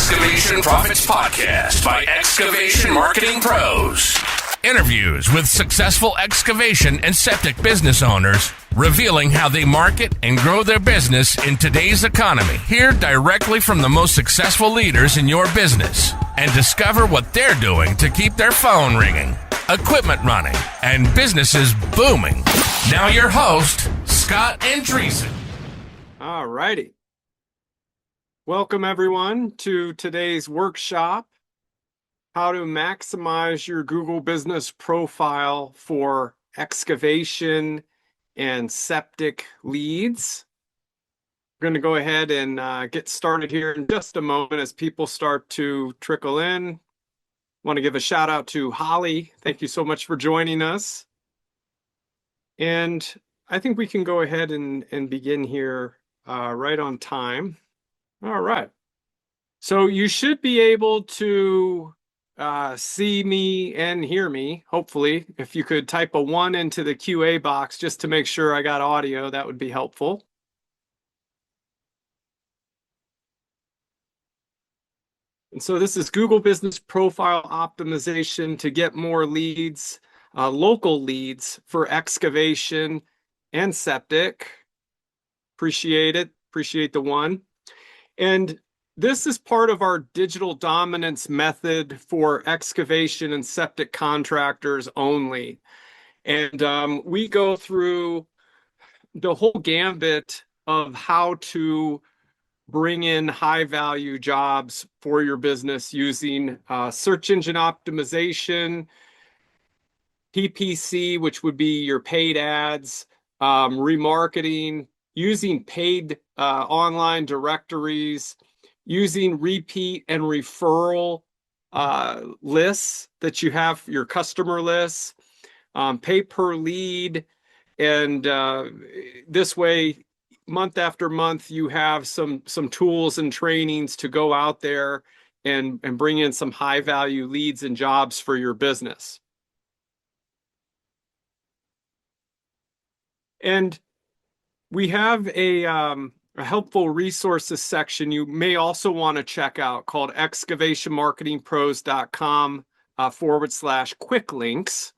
Excavation Profits Podcast by Excavation Marketing Pros. Interviews with successful excavation and septic business owners, revealing how they market and grow their business in today's economy. Hear directly from the most successful leaders in your business and discover what they're doing to keep their phone ringing, equipment running, and businesses booming. Now your host, Scott Andreasen. All righty. Welcome everyone to today's workshop, how to maximize your Google business profile for excavation and septic leads. We're going to go ahead and get started here in just a moment as people start to trickle in. Want to give a shout out to Holly. Thank you so much for joining us. And I think we can go ahead and begin here right on time. All right. So you should be able to see me and hear me, hopefully. If you could type a 1 into the QA box just to make sure I got audio, that would be helpful. And so this is Google Business Profile Optimization to get more leads, local leads for excavation and septic. Appreciate it. Appreciate the 1. And this is part of our digital dominance method for excavation and septic contractors only. And we go through the whole gambit of how to bring in high value jobs for your business using search engine optimization, PPC, which would be your paid ads, remarketing, using paid online directories, using repeat and referral lists that you have, your customer lists, pay per lead. And this way, month after month, you have some tools and trainings to go out there and bring in some high value leads and jobs for your business. And we have a helpful resources section you may also want to check out called excavationmarketingpros.com /quick links.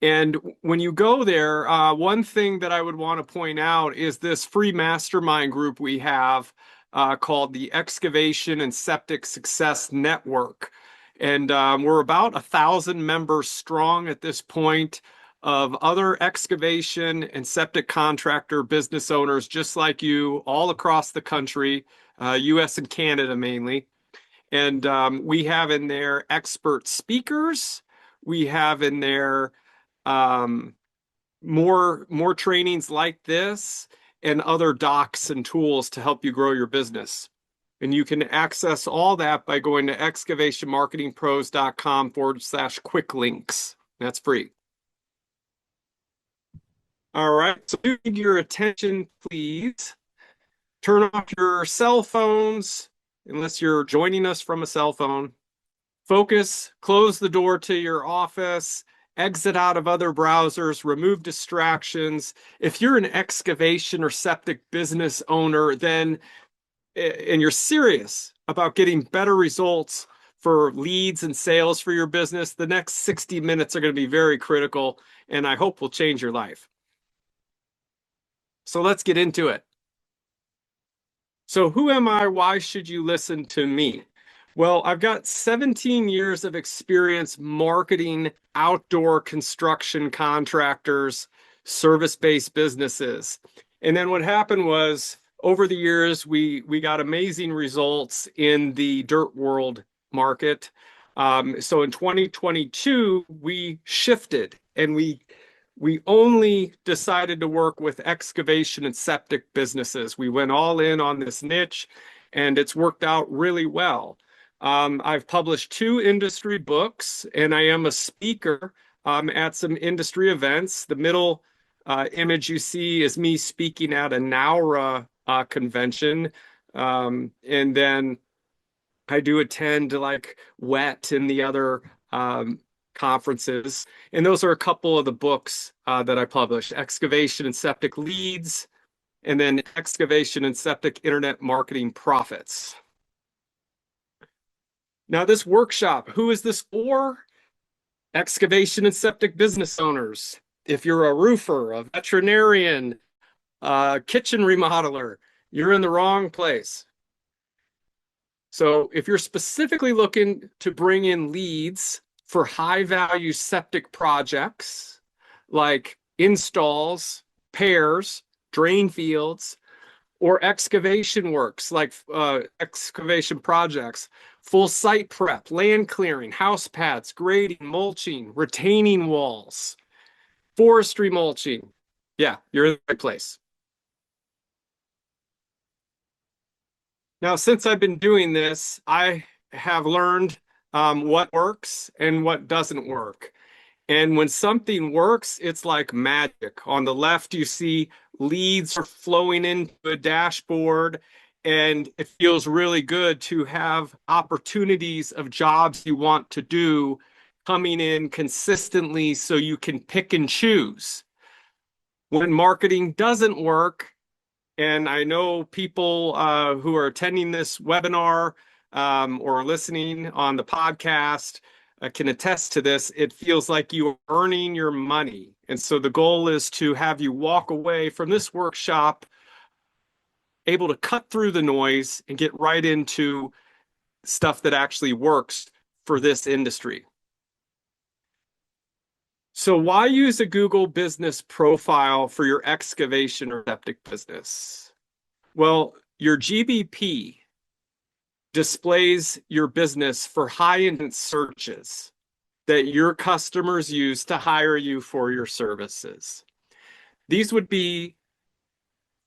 And when you go there, one thing that I would want to point out is this free mastermind group we have called the Excavation and Septic Success Network. And we're about 1,000 members strong at this point, of other excavation and septic contractor business owners just like you all across the country, US and Canada mainly. And we have in there expert speakers. We have in there more trainings like this and other docs and tools to help you grow your business. And you can access all that by going to excavationmarketingpros.com /quick links. That's free. All right, so do need your attention, please. Turn off your cell phones, unless you're joining us from a cell phone. Focus, close the door to your office, exit out of other browsers, remove distractions. If you're an excavation or septic business owner, then, and you're serious about getting better results for leads and sales for your business, the next 60 minutes are going to be very critical, and I hope will change your life. So let's get into it. So who am I? Why should you listen to me? Well, I've got 17 years of experience marketing outdoor construction contractors, service-based businesses. And then what happened was, over the years, we got amazing results in the dirt world market. So in 2022, we shifted and we only decided to work with excavation and septic businesses. We went all in on this niche, and it's worked out really well. I've published 2 industry books, and I am a speaker at some industry events. The middle image you see is me speaking at a NAURA convention. And then I do attend like WET and the other conferences. And those are a couple of the books that I published: Excavation and Septic Leads, and then Excavation and Septic Internet Marketing Profits. Now, this workshop, who is this for? Excavation and septic business owners. If you're a roofer, a veterinarian, a kitchen remodeler, you're in the wrong place. So if you're specifically looking to bring in leads for high value septic projects like installs, pairs, drain fields, or excavation works like excavation projects, full site prep, land clearing, house pads, grading, mulching, retaining walls, forestry mulching. Yeah, you're in the right place. Now, since I've been doing this, I have learned what works and what doesn't work. And when something works, it's like magic. On the left, you see leads are flowing into a dashboard, and it feels really good to have opportunities of jobs you want to do coming in consistently so you can pick and choose. When marketing doesn't work, and I know people who are attending this webinar or listening on the podcast can attest to this. It feels like you are earning your money. And so the goal is to have you walk away from this workshop able to cut through the noise and get right into stuff that actually works for this industry. So why use a Google business profile for your excavation or septic business? Well, your GBP displays your business for high intent searches that your customers use to hire you for your services. These would be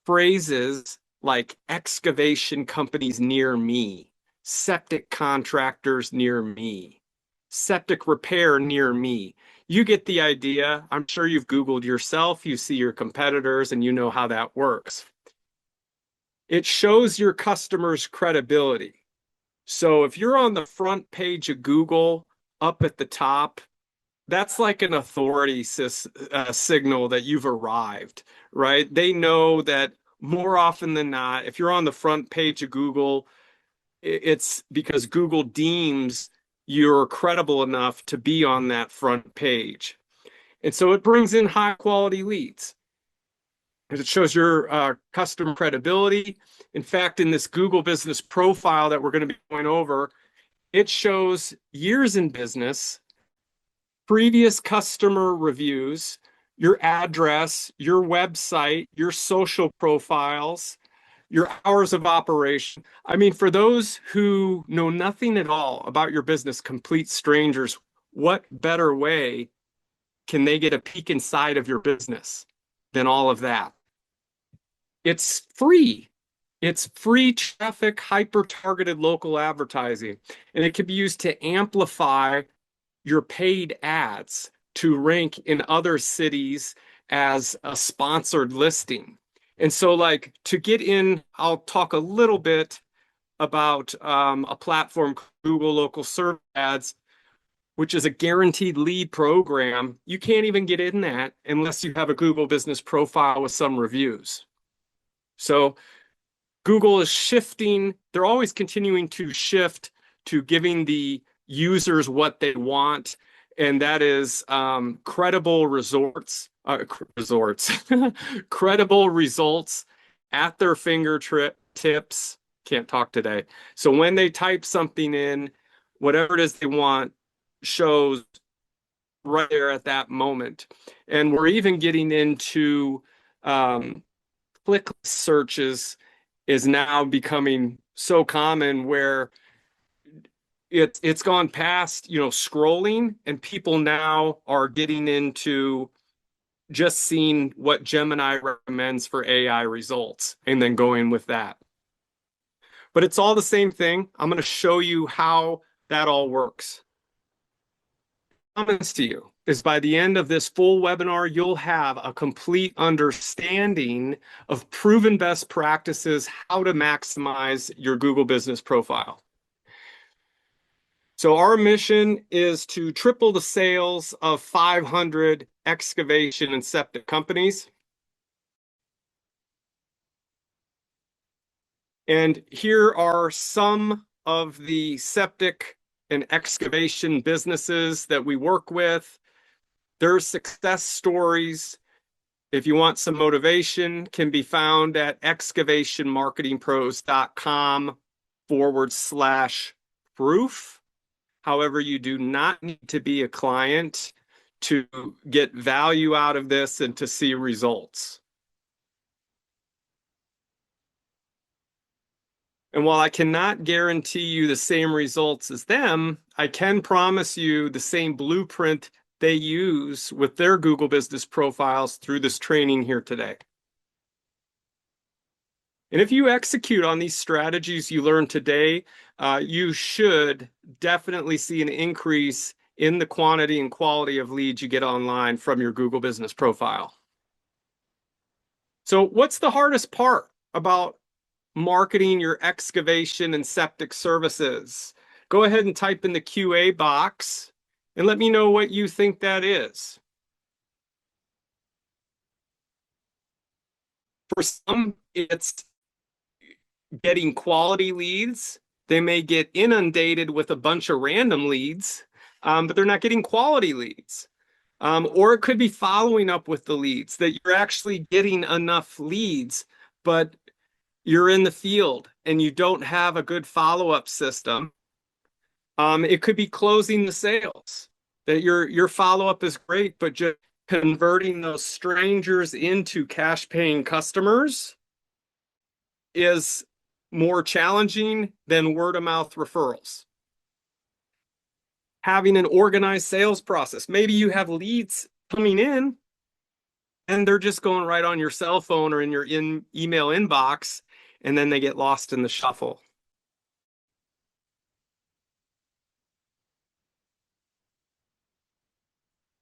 phrases like excavation companies near me, septic contractors near me, septic repair near me. You get the idea. I'm sure you've Googled yourself, you see your competitors, and you know how that works. It shows your customers' credibility. So if you're on the front page of Google up at the top, that's like an authority signal that you've arrived, right? They know that more often than not, if you're on the front page of Google, it's because Google deems you're credible enough to be on that front page. And so it brings in high quality leads. It shows your customer credibility. In fact, in this Google business profile that we're going to be going over, it shows years in business, previous customer reviews, your address, your website, your social profiles, your hours of operation. I mean, for those who know nothing at all about your business, complete strangers, what better way can they get a peek inside of your business than all of that? It's free. It's free traffic, hyper-targeted local advertising, and it can be used to amplify your paid ads to rank in other cities as a sponsored listing. And so, like, to get in, I'll talk a little bit about a platform, Google Local Search Ads, which is a guaranteed lead program. You can't even get in that unless you have a Google business profile with some reviews. So Google is shifting, they're always continuing to shift to giving the users what they want, and that is credible credible results at their fingertips. Can't talk today. So when they type something in, whatever it is they want shows right there at that moment. And we're even getting into click searches is now becoming so common where it's gone past, scrolling, and people now are getting into just seeing what Gemini recommends for AI results and then going with that. But it's all the same thing. I'm going to show you how that all works. Promise to you is by the end of this full webinar, you'll have a complete understanding of proven best practices, how to maximize your Google business profile. So our mission is to triple the sales of 500 excavation and septic companies. And here are some of the septic and excavation businesses that we work with. Their success stories, if you want some motivation, can be found at excavationmarketingpros.com/proof. However, you do not need to be a client to get value out of this and to see results. And while I cannot guarantee you the same results as them, I can promise you the same blueprint they use with their Google business profiles through this training here today. And if you execute on these strategies you learned today, you should definitely see an increase in the quantity and quality of leads you get online from your Google business profile. So what's the hardest part about marketing your excavation and septic services? Go ahead and type in the QA box and let me know what you think that is. For some, it's getting quality leads. They may get inundated with a bunch of random leads, but they're not getting quality leads. Or it could be following up with the leads, that you're actually getting enough leads, but you're in the field and you don't have a good follow-up system. It could be closing the sales, that your follow-up is great, but just converting those strangers into cash-paying customers is more challenging than word-of-mouth referrals. Having an organized sales process. Maybe you have leads coming in and they're just going right on your cell phone or in your email inbox, and then they get lost in the shuffle.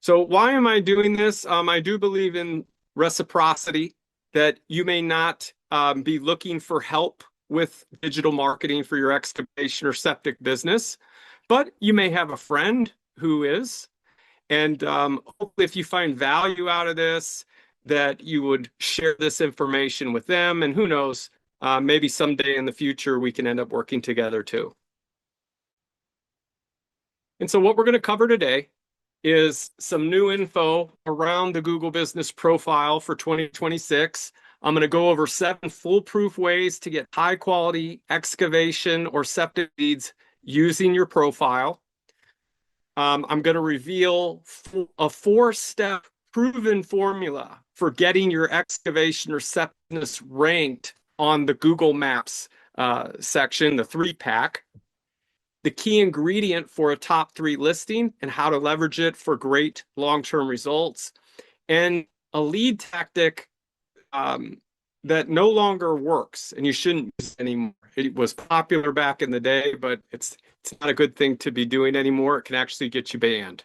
So why am I doing this? I do believe in reciprocity, that you may not be looking for help with digital marketing for your excavation or septic business, but you may have a friend who is. And hopefully if you find value out of this, that you would share this information with them. And who knows, maybe someday in the future, we can end up working together too. And so what we're going to cover today is some new info around the Google Business Profile for 2026. I'm going to go over 7 foolproof ways to get high quality excavation or septic leads using your profile. I'm going to reveal a 4-step proven formula for getting your excavation or septic ranked on the Google Maps section, the 3-pack. The key ingredient for a top 3 listing and how to leverage it for great long-term results, and a lead tactic that no longer works and you shouldn't use it anymore. It was popular back in the day, but it's not a good thing to be doing anymore. It can actually get you banned.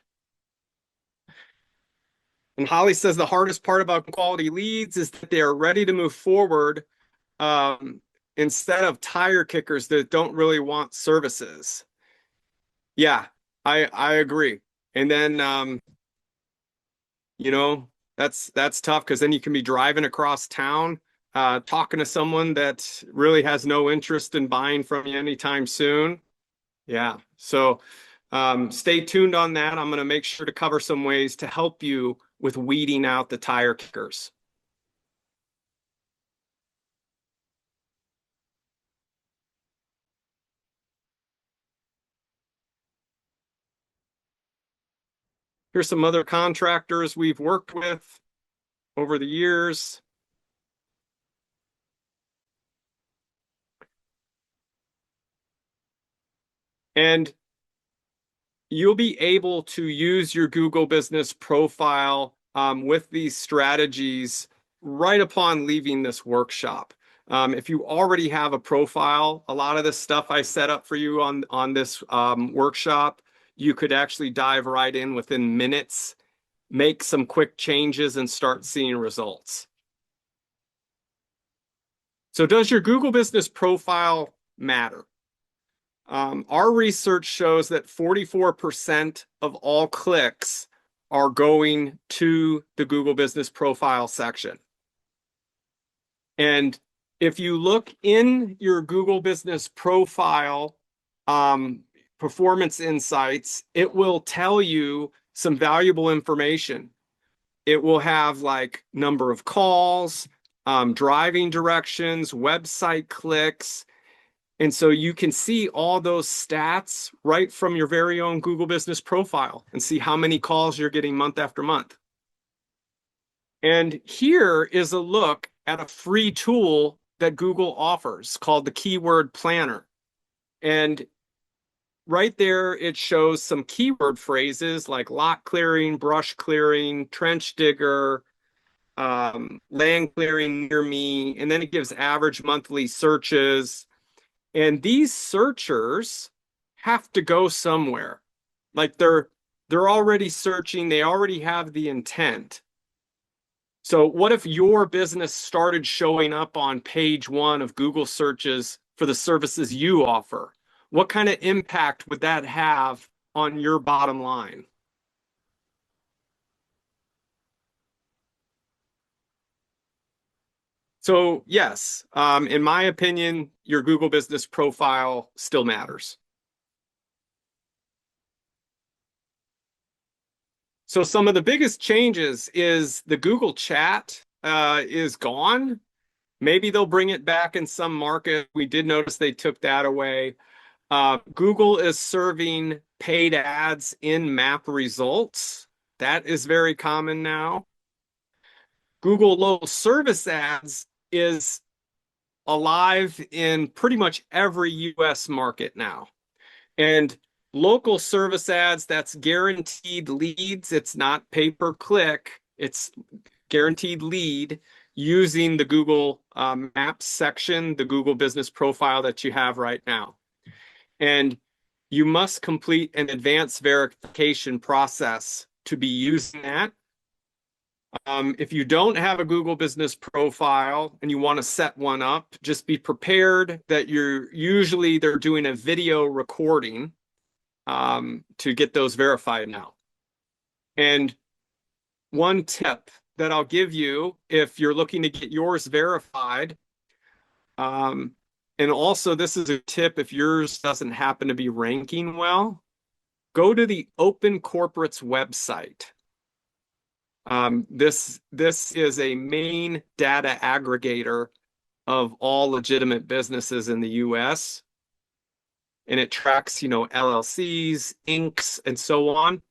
And Holly says the hardest part about quality leads is that they are ready to move forward instead of tire kickers that don't really want services. Yeah, I agree. And then you know, that's tough, because then you can be driving across town talking to someone that really has no interest in buying from you anytime soon. Yeah, so stay tuned on that. I'm going to make sure to cover some ways to help you with weeding out the tire kickers. Here's some other contractors we've worked with over the years. And you'll be able to use your Google Business Profile with these strategies right upon leaving this workshop. If you already have a profile, a lot of the stuff I set up for you on this workshop, you could actually dive right in within minutes, make some quick changes, and start seeing results. So does your Google Business Profile matter? Our research shows that 44% of all clicks are going to the Google Business Profile section. And if you look in your Google Business Profile, performance insights, it will tell you some valuable information. It will have like number of calls, driving directions, website clicks. And so you can see all those stats right from your very own Google Business Profile and see how many calls you're getting month after month. And here is a look at a free tool that Google offers called the Keyword Planner. And right there, it shows some keyword phrases like lot clearing, brush clearing, trench digger, land clearing near me, and then it gives average monthly searches. And these searchers have to go somewhere. Like they're already searching, they already have the intent. So what if your business started showing up on page 1 of Google searches for the services you offer? What kind of impact would that have on your bottom line? So yes, in my opinion, your Google Business Profile still matters. So some of the biggest changes is the Google Chat is gone. Maybe they'll bring it back in some market. We did notice they took that away. Google is serving paid ads in map results. That is very common now. Google local service ads is alive in pretty much every US market now. And local service ads, that's guaranteed leads. It's not pay per click, it's guaranteed lead using the Google Maps section, the Google Business Profile that you have right now. And you must complete an advanced verification process to be using that. If you don't have a Google Business Profile and you want to set one up, just be prepared that they're doing a video recording to get those verified now. And one tip that I'll give you if you're looking to get yours verified, and also this is a tip if yours doesn't happen to be ranking well, go to the Open Corporates website. This is a main data aggregator of all legitimate businesses in the US. And it tracks, LLCs, Incs, and so on.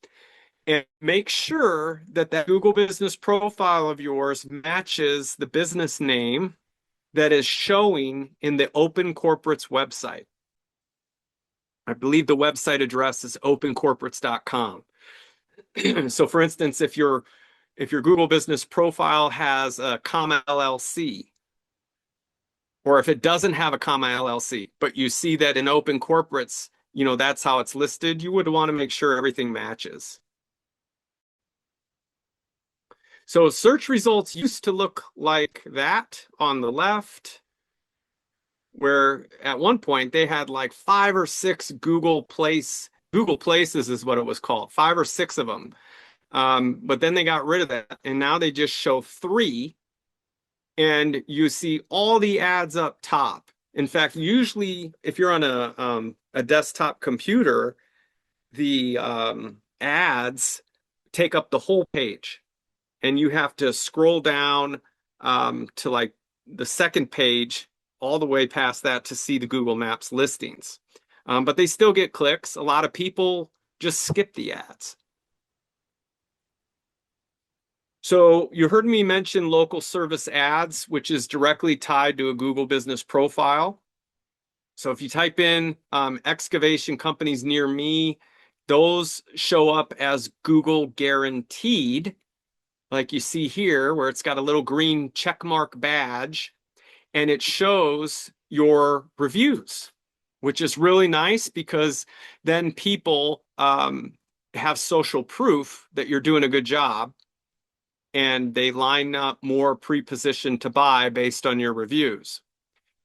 And make sure that Google Business Profile of yours matches the business name that is showing in the Open Corporates website. I believe the website address is opencorporates.com. So for instance, if your Google Business Profile has a comma LLC, or if it doesn't have a comma LLC, but you see that in Open Corporates, that's how it's listed, you would want to make sure everything matches. So search results used to look like that on the left, where at one point they had like 5 or 6 Google Places is what it was called, 5 or 6 of them. But then they got rid of that, and now they just show 3, and you see all the ads up top. In fact, usually if you're on a desktop computer, the ads take up the whole page, and you have to scroll down to like the second page all the way past that to see the Google Maps listings. But they still get clicks. A lot of people just skip the ads. So you heard me mention local service ads, which is directly tied to a Google Business Profile. So if you type in excavation companies near me, those show up as Google guaranteed, like you see here, where it's got a little green checkmark badge, and it shows your reviews, which is really nice because then people have social proof that you're doing a good job, and they line up more pre-positioned to buy based on your reviews.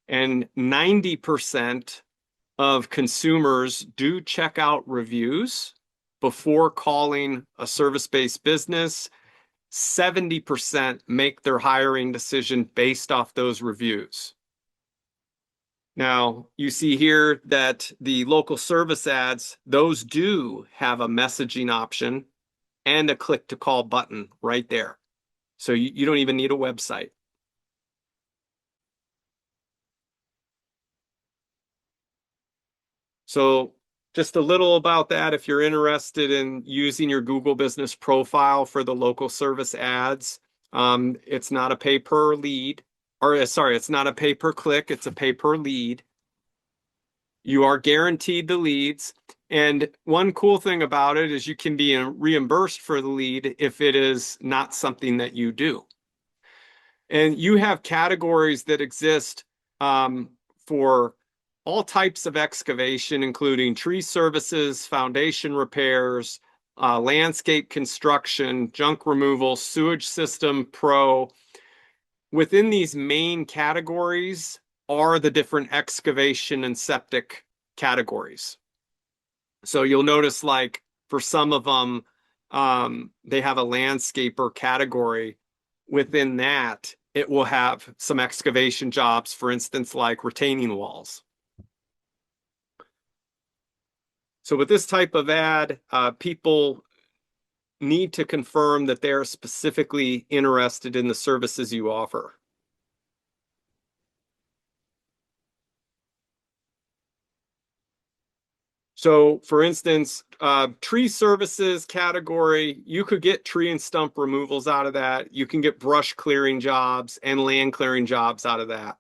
And 90% of consumers do check out reviews before calling a service-based business. 70% make their hiring decision based off those reviews. Now, you see here that the local service ads, those do have a messaging option and a click to call button right there. So you don't even need a website. So just a little about that. If you're interested in using your Google Business Profile for the local service ads, it's not a pay per lead, or sorry, it's not a pay per click, it's a pay per lead. You are guaranteed the leads. And one cool thing about it is you can be reimbursed for the lead if it is not something that you do. And you have categories that exist for all types of excavation, including tree services, foundation repairs, landscape construction, junk removal, sewage system pro. Within these main categories are the different excavation and septic categories. So you'll notice, like, for some of them, they have a landscaper category. Within that, it will have some excavation jobs, for instance, like retaining walls. So with this type of ad, people need to confirm that they're specifically interested in the services you offer. So for instance, tree services category, you could get tree and stump removals out of that. You can get brush clearing jobs and land clearing jobs out of that.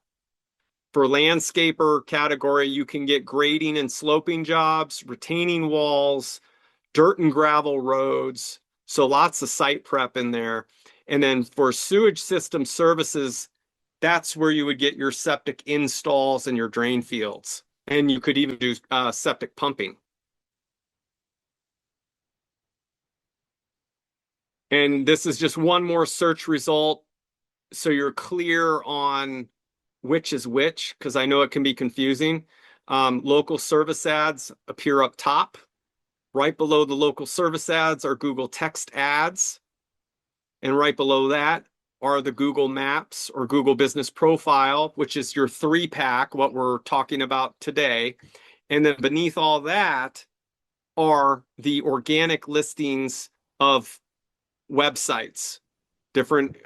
For landscaper category, you can get grading and sloping jobs, retaining walls, dirt and gravel roads. So lots of site prep in there. And then for sewage system services, that's where you would get your septic installs and your drain fields. And you could even do septic pumping. And this is just one more search result, so you're clear on which is which, because I know it can be confusing. Local service ads appear up top. Right below the local service ads are Google text ads. And right below that are the Google Maps or Google Business Profile, which is your 3-pack, what we're talking about today. And then beneath all that are the organic listings of websites, different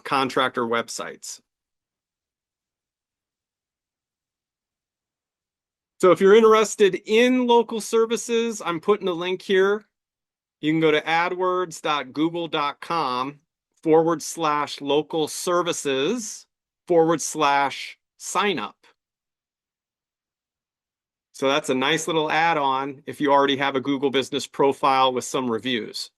contractor websites. So if you're interested in local services, I'm putting a link here. You can go to adwords.google.com/local services/sign up. So that's a nice little add-on if you already have a Google Business Profile with some reviews.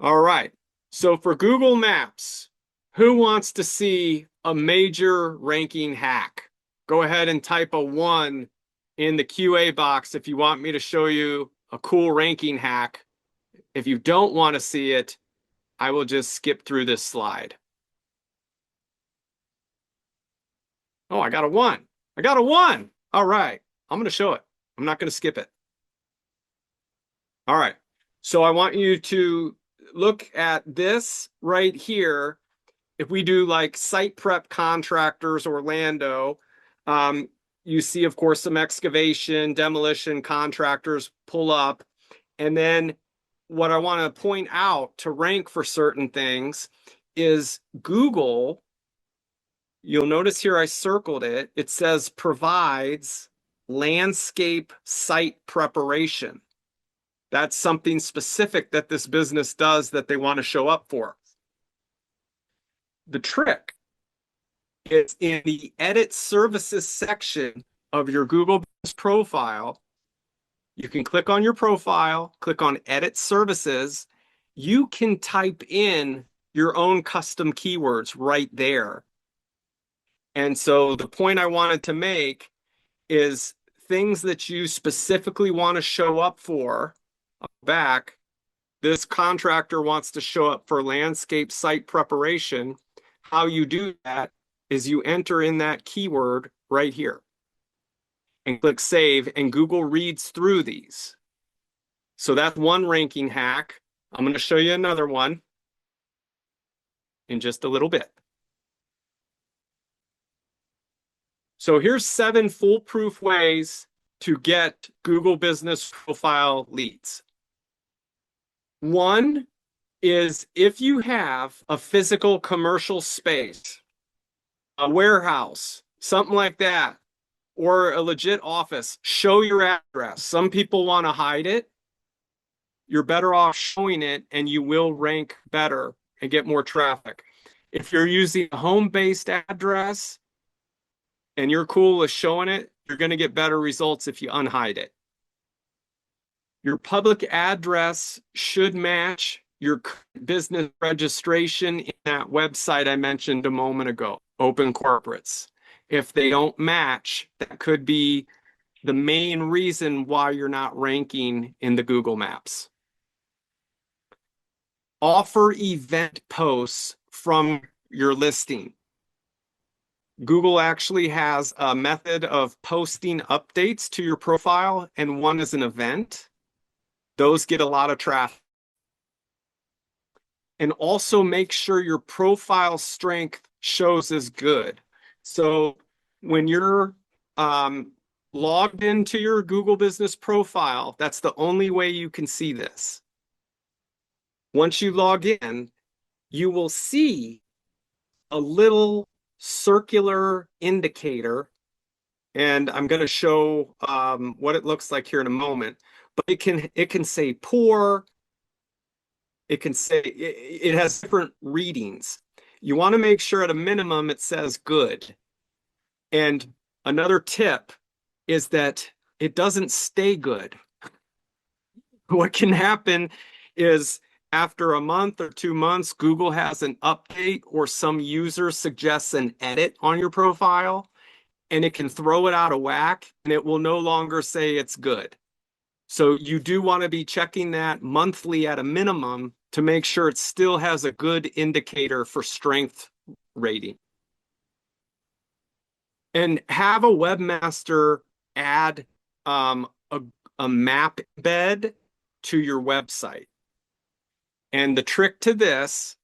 All right. So for Google Maps, who wants to see a major ranking hack? Go ahead and type a 1 in the QA box if you want me to show you a cool ranking hack. If you don't want to see it, I will just skip through this slide. Oh, I got a 1. I got a 1. All right. I'm going to show it. I'm not going to skip it. All right. So I want you to look at this right here. If we do like site prep contractors, Orlando, you see, of course, some excavation, demolition contractors pull up. And then what I want to point out to rank for certain things is Google. You'll notice here I circled it. It says provides landscape site preparation. That's something specific that this business does that they want to show up for. The trick is in the edit services section of your Google Business Profile. You can click on your profile, click on edit services. You can type in your own custom keywords right there. And so the point I wanted to make is things that you specifically want to show up for. Back, this contractor wants to show up for landscape site preparation. How you do that is you enter in that keyword right here and click save, and Google reads through these. So that's one ranking hack. I'm going to show you another one in just a little bit. So here's 7 foolproof ways to get Google Business Profile leads. One is if you have a physical commercial space, a warehouse, something like that, or a legit office, show your address. Some people want to hide it. You're better off showing it and you will rank better and get more traffic. If you're using a home-based address and you're cool with showing it, you're going to get better results if you unhide it. Your public address should match your business registration in that website I mentioned a moment ago, Open Corporates. If they don't match, that could be the main reason why you're not ranking in the Google Maps. Offer event posts from your listing. Google actually has a method of posting updates to your profile, and one is an event. Those get a lot of traffic. And also make sure your profile strength shows as good. So when you're logged into your Google Business Profile, that's the only way you can see this. Once you log in, you will see a little circular indicator, and I'm going to show what it looks like here in a moment. But it can say poor. It can say it has different readings. You want to make sure at a minimum it says good. And another tip is that it doesn't stay good. What can happen is after a month or 2 months, Google has an update or some user suggests an edit on your profile, and it can throw it out of whack and it will no longer say it's good. So you do want to be checking that monthly at a minimum to make sure it still has a good indicator for strength rating. And have a webmaster add a map embed to your website. And the trick to this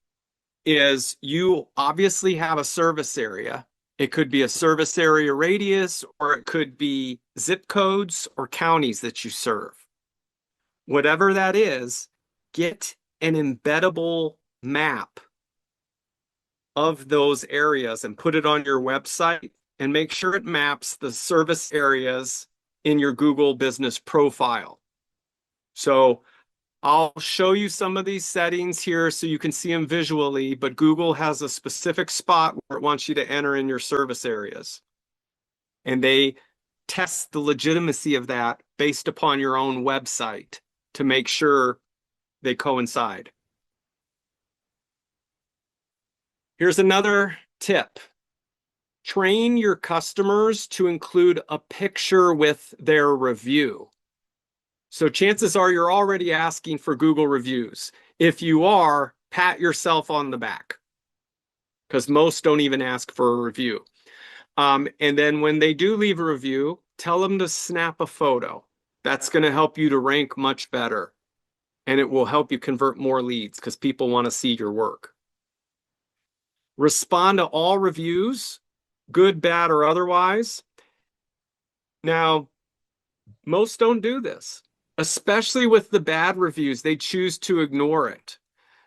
is you obviously have a service area. It could be a service area radius, or it could be zip codes or counties that you serve. Whatever that is, get an embeddable map of those areas and put it on your website, and make sure it maps the service areas in your Google Business Profile. So I'll show you some of these settings here so you can see them visually, but Google has a specific spot where it wants you to enter in your service areas. And they test the legitimacy of that based upon your own website to make sure they coincide. Here's another tip. Train your customers to include a picture with their review. So chances are you're already asking for Google reviews. If you are, pat yourself on the back, because most don't even ask for a review. And then when they do leave a review, tell them to snap a photo. That's going to help you to rank much better. And it will help you convert more leads because people want to see your work. Respond to all reviews, good, bad, or otherwise. Now, most don't do this. Especially with the bad reviews, they choose to ignore it.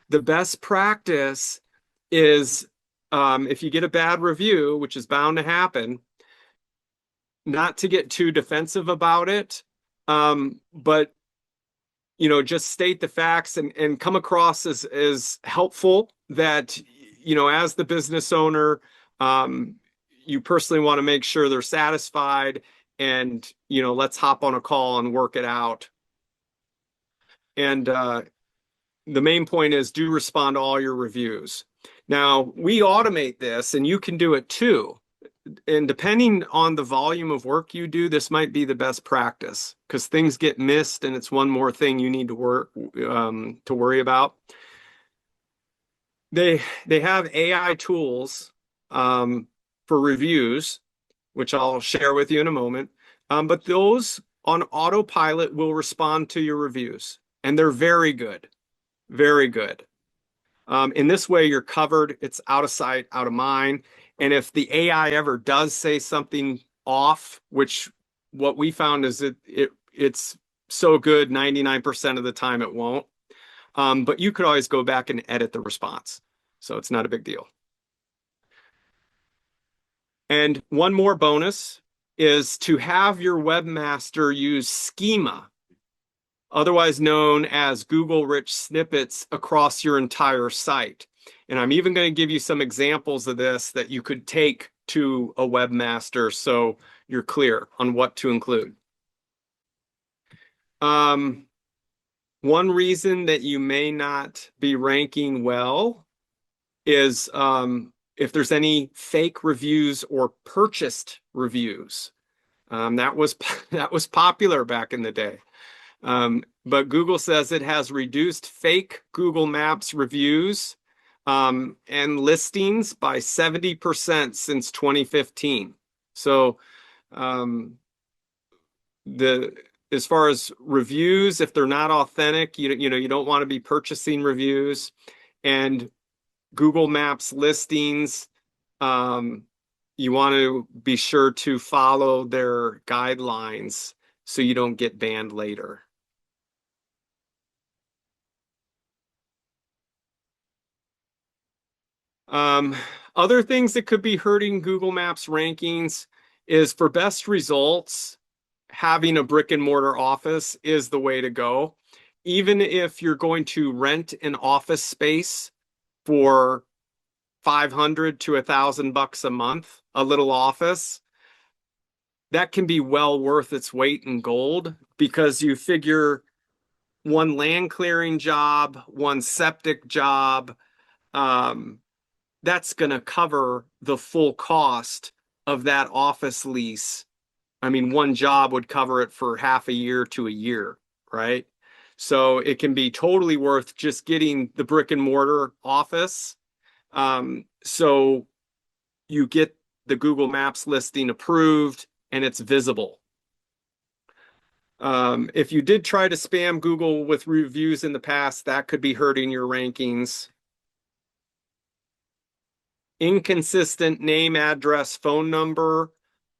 The best practice is if you get a bad review, which is bound to happen, not to get too defensive about it, but just state the facts and come across as helpful that, as the business owner, you personally want to make sure they're satisfied, and, let's hop on a call and work it out. And the main point is do respond to all your reviews. Now, we automate this, and you can do it too. And depending on the volume of work you do, this might be the best practice because things get missed, and it's one more thing you need to worry about. They have AI tools for reviews, which I'll share with you in a moment. But those on autopilot will respond to your reviews. And they're very good, very good. In this way, you're covered. It's out of sight, out of mind. And if the AI ever does say something off, which what we found is it's so good 99% of the time it won't. But you could always go back and edit the response. So it's not a big deal. And one more bonus is to have your webmaster use schema, otherwise known as Google Rich Snippets, across your entire site. And I'm even going to give you some examples of this that you could take to a webmaster so you're clear on what to include. One reason that you may not be ranking well is if there's any fake reviews or purchased reviews. That was popular back in the day. But Google says it has reduced fake Google Maps reviews and listings by 70% since 2015. So as far as reviews, if they're not authentic, you don't want to be purchasing reviews. And Google Maps listings, you want to be sure to follow their guidelines so you don't get banned later. Other things that could be hurting Google Maps rankings is, for best results, having a brick and mortar office is the way to go. Even if you're going to rent an office space for $500 to $1,000 a month, a little office, that can be well worth its weight in gold, because you figure one land clearing job, one septic job, that's going to cover the full cost of that office lease. I mean, one job would cover it for half a year to a year, right? So it can be totally worth just getting the brick and mortar office. So you get the Google Maps listing approved and it's visible. If you did try to spam Google with reviews in the past, that could be hurting your rankings. Inconsistent name, address, phone number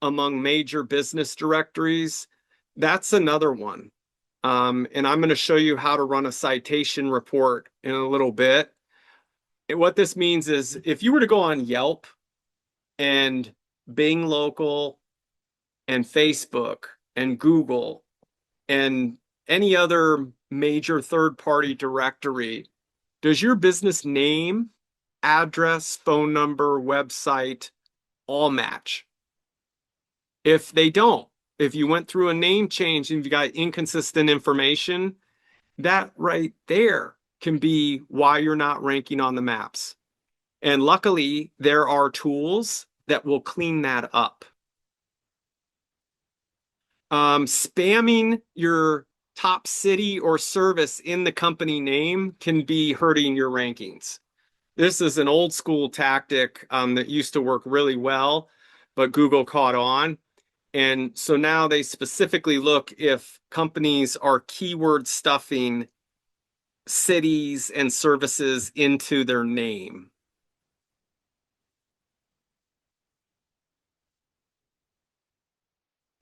among major business directories. That's another one. And I'm going to show you how to run a citation report in a little bit. And what this means is, if you were to go on Yelp and Bing Local and Facebook and Google and any other major third-party directory, does your business name, address, phone number, website all match? If they don't, if you went through a name change and you got inconsistent information, that right there can be why you're not ranking on the maps. And luckily, there are tools that will clean that up. Spamming your top city or service in the company name can be hurting your rankings. This is an old school tactic that used to work really well, but Google caught on. And so now they specifically look if companies are keyword stuffing cities and services into their name.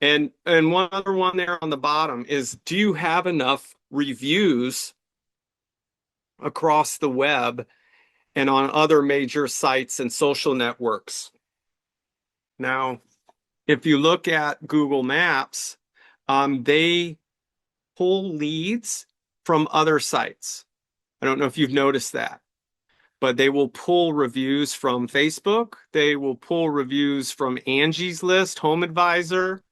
And one other one there on the bottom is, do you have enough reviews across the web and on other major sites and social networks? Now, if you look at Google Maps, they pull leads from other sites. I don't know if you've noticed that, but they will pull reviews from Facebook. They will pull reviews from Angie's List, Home Advisor.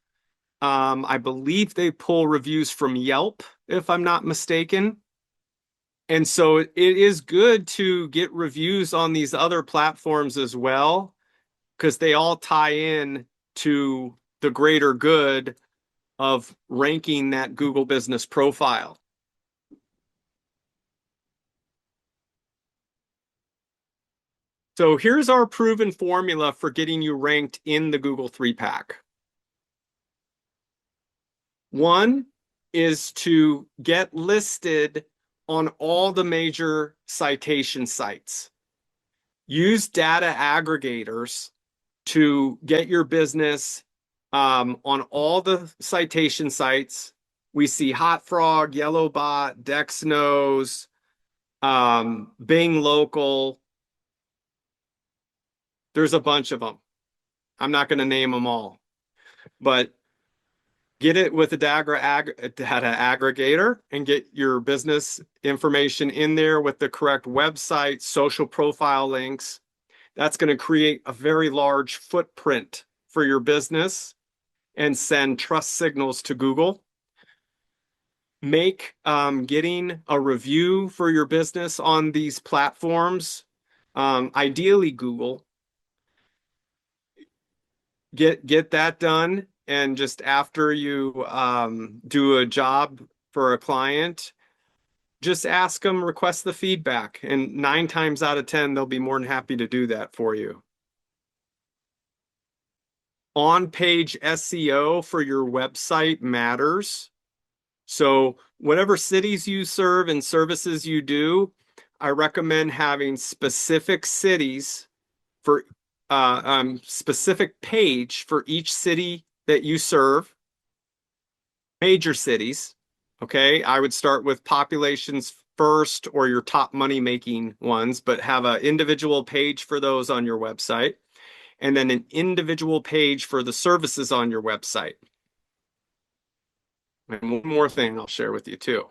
I believe they pull reviews from Yelp, if I'm not mistaken. And so it is good to get reviews on these other platforms as well, because they all tie in to the greater good of ranking that Google business profile. So here's our proven formula for getting you ranked in the Google 3-pack. One is to get listed on all the major citation sites. Use data aggregators to get your business On all the citation sites, we see Hot Frog, Yellowbot, Dexnose, Bing Local. There's a bunch of them. I'm not going to name them all, but get it with a data aggregator and get your business information in there with the correct website, social profile links. That's going to create a very large footprint for your business and send trust signals to Google. Make getting a review for your business on these platforms, ideally Google, get that done. And just after you do a job for a client, just ask them, request the feedback. And 9 times out of 10, they'll be more than happy to do that for you. On-page SEO for your website matters. So whatever cities you serve and services you do, I recommend having specific cities for specific page for each city that you serve. Major cities, okay? I would start with populations first or your top money-making ones, but have an individual page for those on your website, and then an individual page for the services on your website. And one more thing I'll share with you too.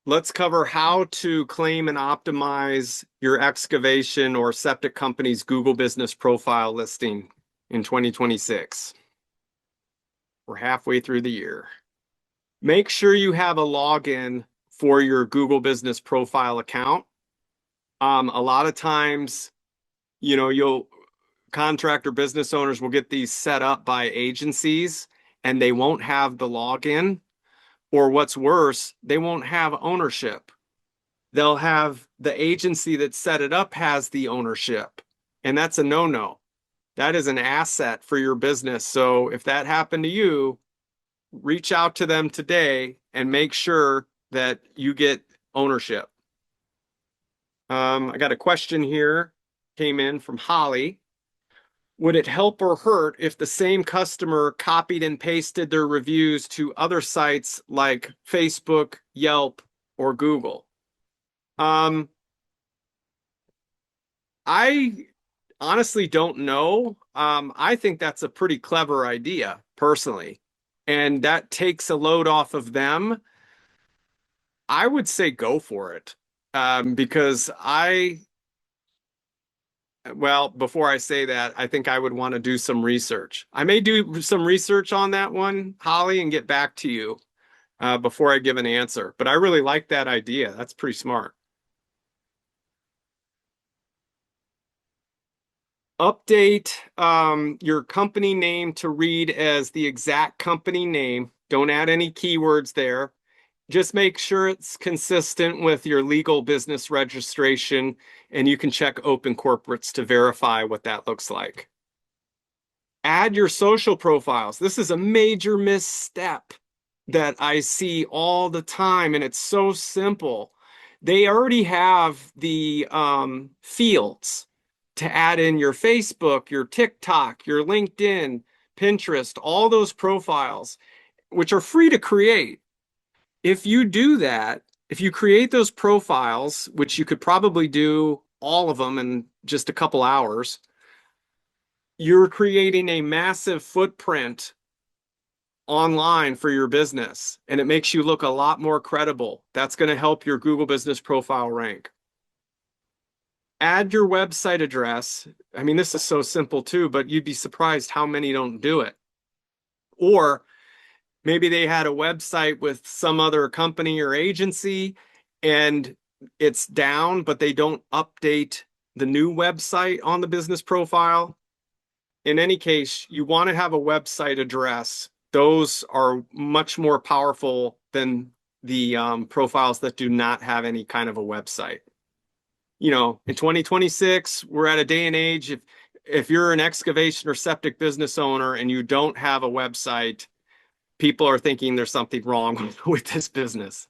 Let's cover how to claim and optimize your excavation or septic company's Google Business Profile listing in 2026. We're halfway through the year. Make sure you have a login for your Google Business Profile account. A lot of times, contractor business owners will get these set up by agencies and they won't have the login. Or what's worse, they won't have ownership. They'll have the agency that set it up has the ownership. And that's a no-no. That is an asset for your business. So if that happened to you, reach out to them today and make sure that you get ownership. I got a question here, came in from Holly. Would it help or hurt if the same customer copied and pasted their reviews to other sites like Facebook, Yelp, or Google? I honestly don't know. I think that's a pretty clever idea, personally, and that takes a load off of them. I would say go for it, because well, before I say that, I think I would want to do some research. I may do some research on that one, Holly, and get back to you before I give an answer. But I really like that idea. That's pretty smart. Update your company name to read as the exact company name. Don't add any keywords there. Just make sure it's consistent with your legal business registration, and you can check Open Corporates to verify what that looks like. Add your social profiles. This is a major misstep that I see all the time, and it's so simple. They already have the fields to add in your Facebook, your TikTok, your LinkedIn, Pinterest, all those profiles, which are free to create. If you do that, if you create those profiles, which you could probably do all of them in just a couple hours, you're creating a massive footprint online for your business, and it makes you look a lot more credible. That's going to help your Google Business Profile rank. Add your website address. I mean, this is so simple too, but you'd be surprised how many don't do it. Or maybe they had a website with some other company or agency and it's down, but they don't update the new website on the business profile. In any case, you want to have a website address. Those are much more powerful than the profiles that do not have any kind of a website. In 2026, we're at a day and age, if you're an excavation or septic business owner and you don't have a website, people are thinking there's something wrong with this business.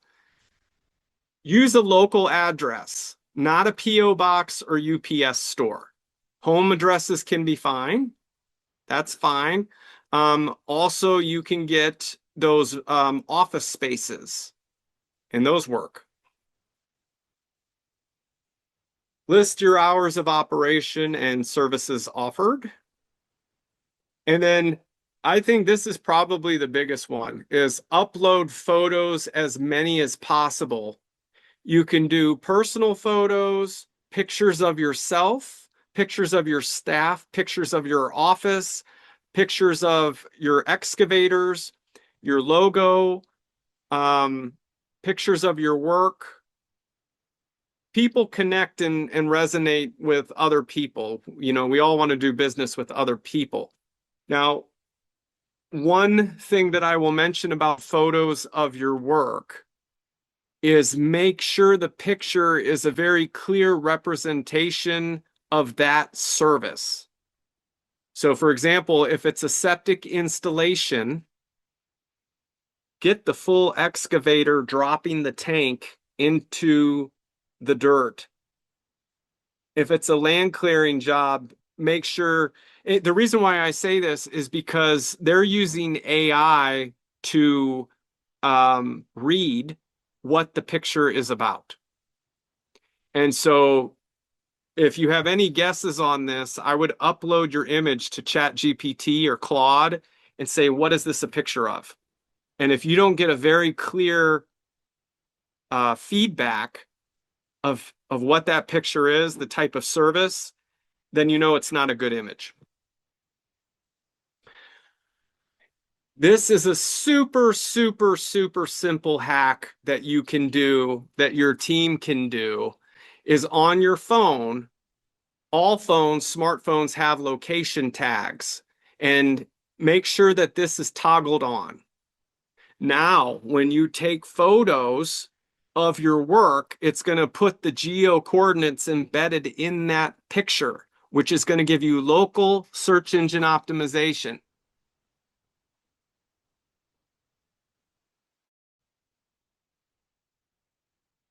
Use a local address. not a PO box or UPS store. Home addresses can be fine. That's fine. Also, you can get those office spaces, and those work. List your hours of operation and services offered. And then I think this is probably the biggest one, is upload photos, as many as possible. You can do personal photos, pictures of yourself, pictures of your staff, pictures of your office, pictures of your excavators, your logo, pictures of your work. People connect and resonate with other people. You know, we all want to do business with other people. Now, one thing that I will mention about photos of your work is make sure the picture is a very clear representation of that service. So, for example, if it's a septic installation, get the full excavator dropping the tank into the dirt. If it's a land clearing job, make sure the reason why I say this is because they're using AI to read what the picture is about. And so if you have any guesses on this, I would upload your image to ChatGPT or Claude and say, what is this a picture of? And if you don't get a very clear feedback of what that picture is, the type of service, then you know it's not a good image. This is a super, super, super simple hack that you can do, that your team can do, is on your phone. All phones, smartphones have location tags, and make sure that this is toggled on. Now, when you take photos of your work, it's going to put the geo coordinates embedded in that picture, which is going to give you local search engine optimization.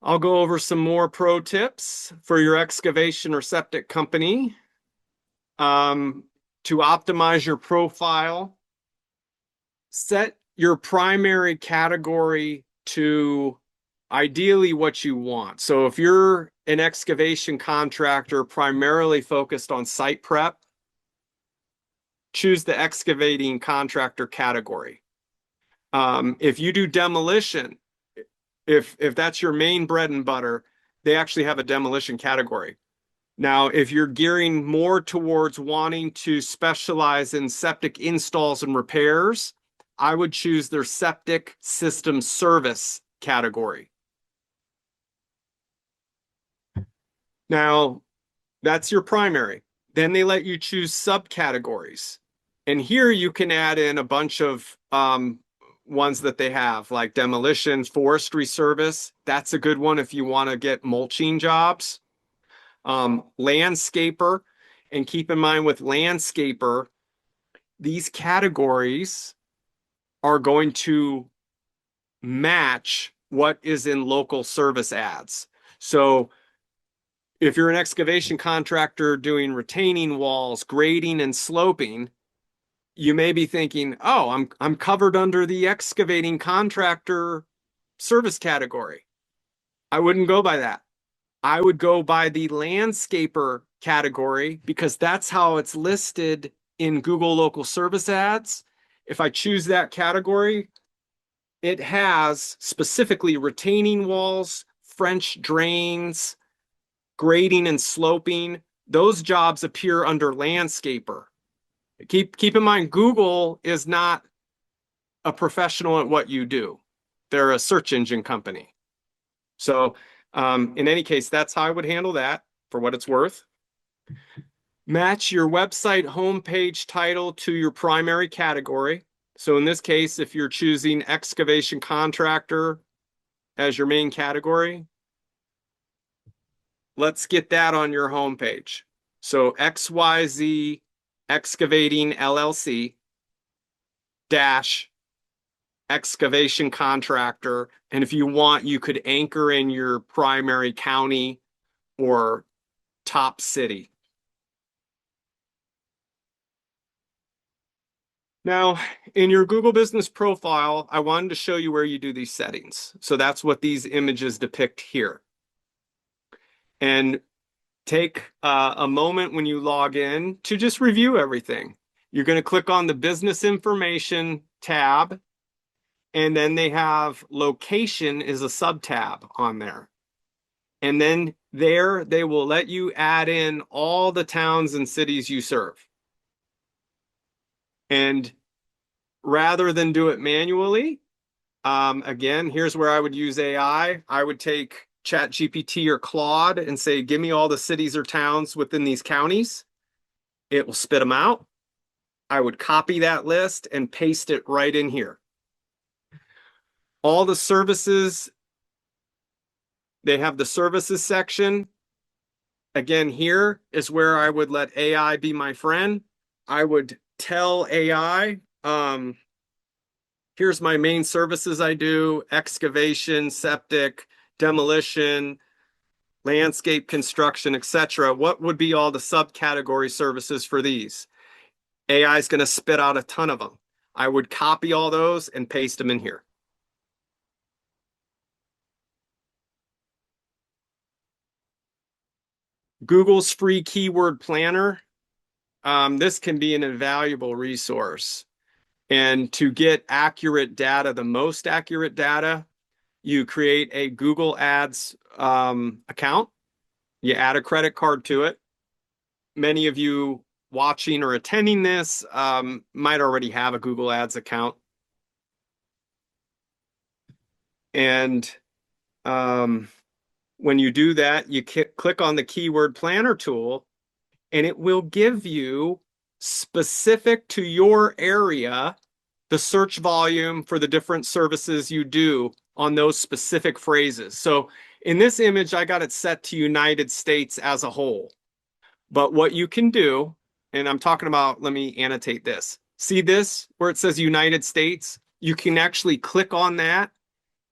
I'll go over some more pro tips for your excavation or septic company. To optimize your profile, set your primary category to ideally what you want. So if you're an excavation contractor primarily focused on site prep, choose the excavating contractor category. If you do demolition, if that's your main bread and butter, they actually have a demolition category. Now, if you're gearing more towards wanting to specialize in septic installs and repairs, I would choose their septic system service category. Now, that's your primary. Then they let you choose subcategories. And here you can add in a bunch of ones that they have, like demolition, forestry service. That's a good one if you want to get mulching jobs. Landscaper, and keep in mind with landscaper, these categories are going to match what is in local service ads. So if you're an excavation contractor doing retaining walls, grading, and sloping, you may be thinking, oh, I'm covered under the excavating contractor service category. I wouldn't go by that. I would go by the landscaper category because that's how it's listed in Google local service ads. If I choose that category, it has specifically retaining walls, French drains, grading and sloping. Those jobs appear under landscaper. Keep in mind, Google is not a professional at what you do. They're a search engine company. So in any case, that's how I would handle that for what it's worth. Match your website homepage title to your primary category. So in this case, if you're choosing excavation contractor as your main category, let's get that on your homepage. So XYZ Excavating LLC dash excavation contractor. And if you want, you could anchor in your primary county or top city. Now, in your Google Business Profile, I wanted to show you where you do these settings. So that's what these images depict here. And take a moment when you log in to just review everything. You're going to click on the Business Information tab, and then they have Location is a sub-tab on there. And then there, they will let you add in all the towns and cities you serve. And rather than do it manually, again, here's where I would use AI. I would take ChatGPT or Claude and say, give me all the cities or towns within these counties. It will spit them out. I would copy that list and paste it right in here. All the services, they have the services section. Again, here is where I would let AI be my friend. I would tell AI, here's my main services I do: excavation, septic, demolition, landscape construction, etc. What would be all the subcategory services for these? AI is going to spit out a ton of them. I would copy all those and paste them in here. Google's free keyword planner. This can be an invaluable resource. And to get accurate data, the most accurate data, you create a Google Ads account. You add a credit card to it. Many of you watching or attending this might already have a Google Ads account. And when you do that, you click on the keyword planner tool, and it will give you, specific to your area, the search volume for the different services you do on those specific phrases. So in this image, I got it set to United States as a whole. But what you can do, and I'm talking about, let me annotate this. See this where it says United States? You can actually click on that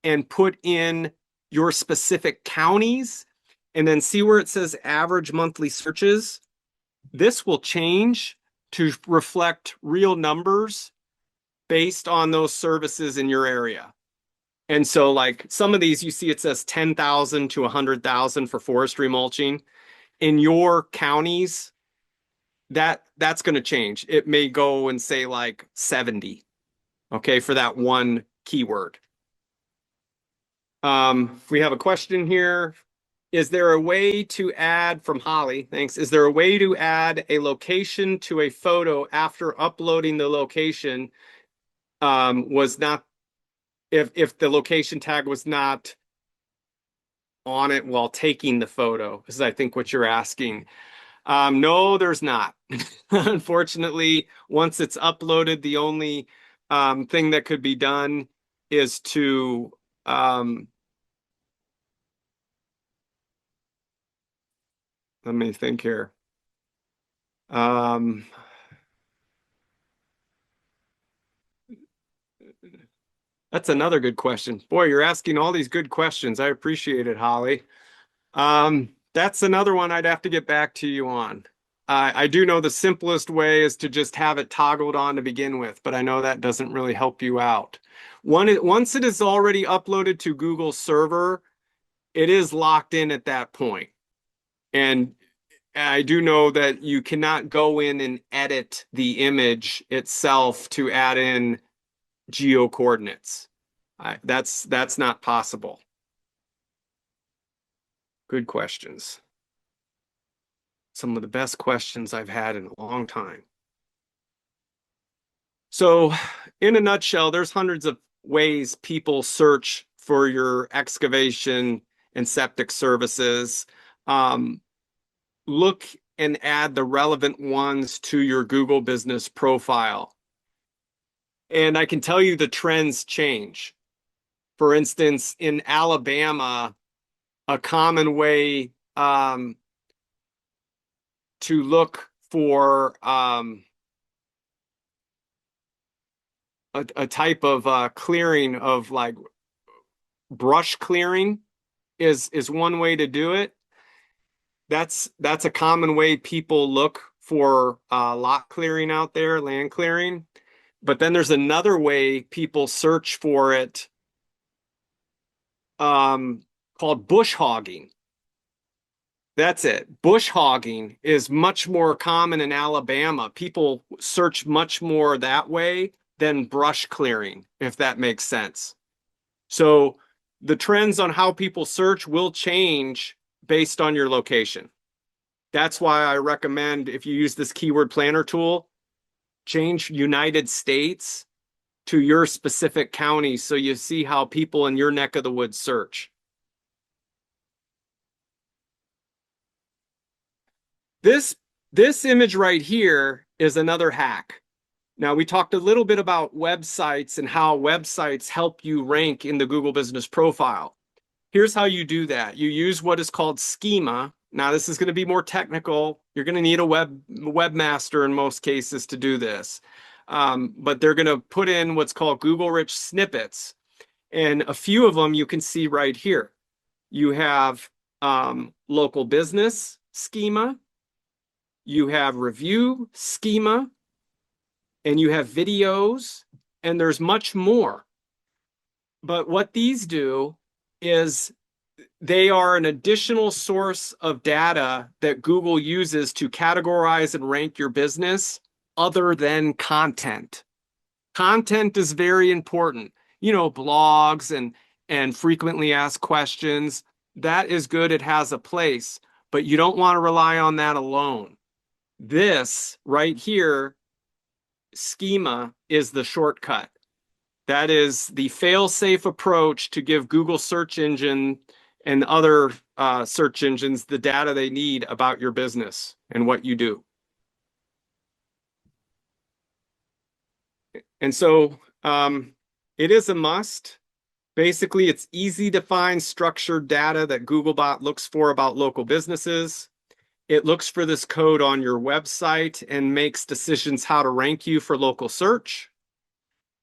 and put in your specific counties, and then see where it says average monthly searches. This will change to reflect real numbers based on those services in your area. And so like some of these, you see it says 10,000 to 100,000 for forestry mulching. In your counties, that's going to change. It may go and say like 70, okay, for that one keyword. We have a question here. Is there a way to add, from Holly, thanks. Is there a way to add a location to a photo after uploading the location was not, if the location tag was not on it while taking the photo, is I think what you're asking. No, there's not. Unfortunately, once it's uploaded, the only thing that could be done is to let me think here. That's another good question. Boy, you're asking all these good questions. I appreciate it, Holly. That's another one I'd have to get back to you on. I do know the simplest way is to just have it toggled on to begin with, but I know that doesn't really help you out. Once it is already uploaded to Google server, it is locked in at that point. And I do know that you cannot go in and edit the image itself to add in geo coordinates. That's not possible. Good questions. Some of the best questions I've had in a long time. So, in a nutshell, there's hundreds of ways people search for your excavation and septic services. Look and add the relevant ones to your Google business profile. And I can tell you the trends change. For instance, in Alabama, a common way to look for a type of clearing of like brush clearing is one way to do it. That's a common way people look for lot clearing out there, land clearing. But then there's another way people search for it um, called bush hogging. That's it. Bush hogging is much more common in Alabama. People search much more that way than brush clearing, if that makes sense. So the trends on how people search will change based on your location. That's why I recommend if you use this keyword planner tool, change United States to your specific county so you see how people in your neck of the woods search. This this image right here is another hack. Now, we talked a little bit about websites and how websites help you rank in the Google Business Profile. Here's how you do that. You use what is called schema. Now, this is going to be more technical. You're going to need a webmaster in most cases to do this. But they're going to put in what's called Google Rich snippets. And a few of them you can see right here. You have local business schema. You have review schema. And you have videos. And there's much more. But what these do is they are an additional source of data that Google uses to categorize and rank your business other than content. Content is very important. You know, blogs and frequently asked questions. That is good. It has a place, but you don't want to rely on that alone. This right here, schema, is the shortcut. That is the fail-safe approach to give Google search engine and other search engines the data they need about your business and what you do. And so it is a must. Basically, it's easy to find structured data that Googlebot looks for about local businesses. It looks for this code on your website and makes decisions how to rank you for local search.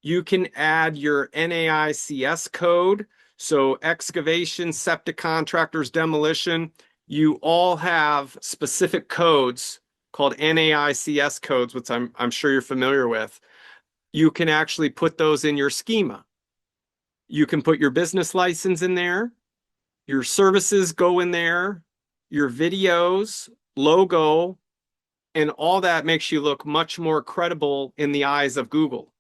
You can add your NAICS code. So excavation, septic contractors, demolition, you all have specific codes called NAICS codes, which I'm sure you're familiar with. You can actually put those in your schema. You can put your business license in there. Your services go in there. Your videos, logo, and all that makes you look much more credible in the eyes of Google.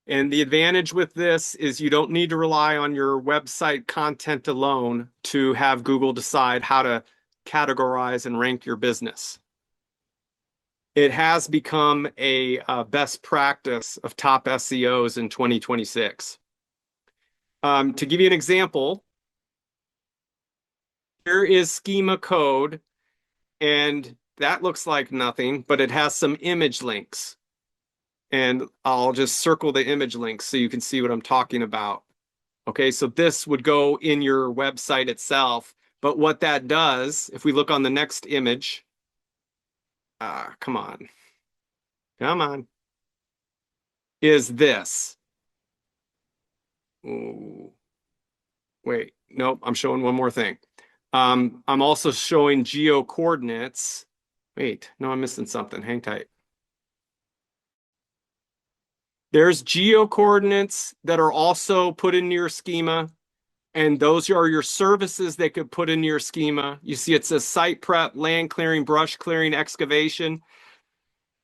And the advantage with this is you don't need to rely on your website content alone to have Google decide how to categorize and rank your business. It has become a best practice of top SEOs in 2026. To give you an example, here is schema code, and that looks like nothing, but it has some image links. And I'll just circle the image links so you can see what I'm talking about. Okay, so this would go in your website itself. But what that does, if we look on the next image, come on, is this. Ooh, wait, nope, I'm showing one more thing. I'm also showing geo coordinates. Wait, no, I'm missing something. Hang tight. There's geo coordinates that are also put into your schema, and those are your services that could put into your schema. You see it says site prep, land clearing, brush clearing, excavation.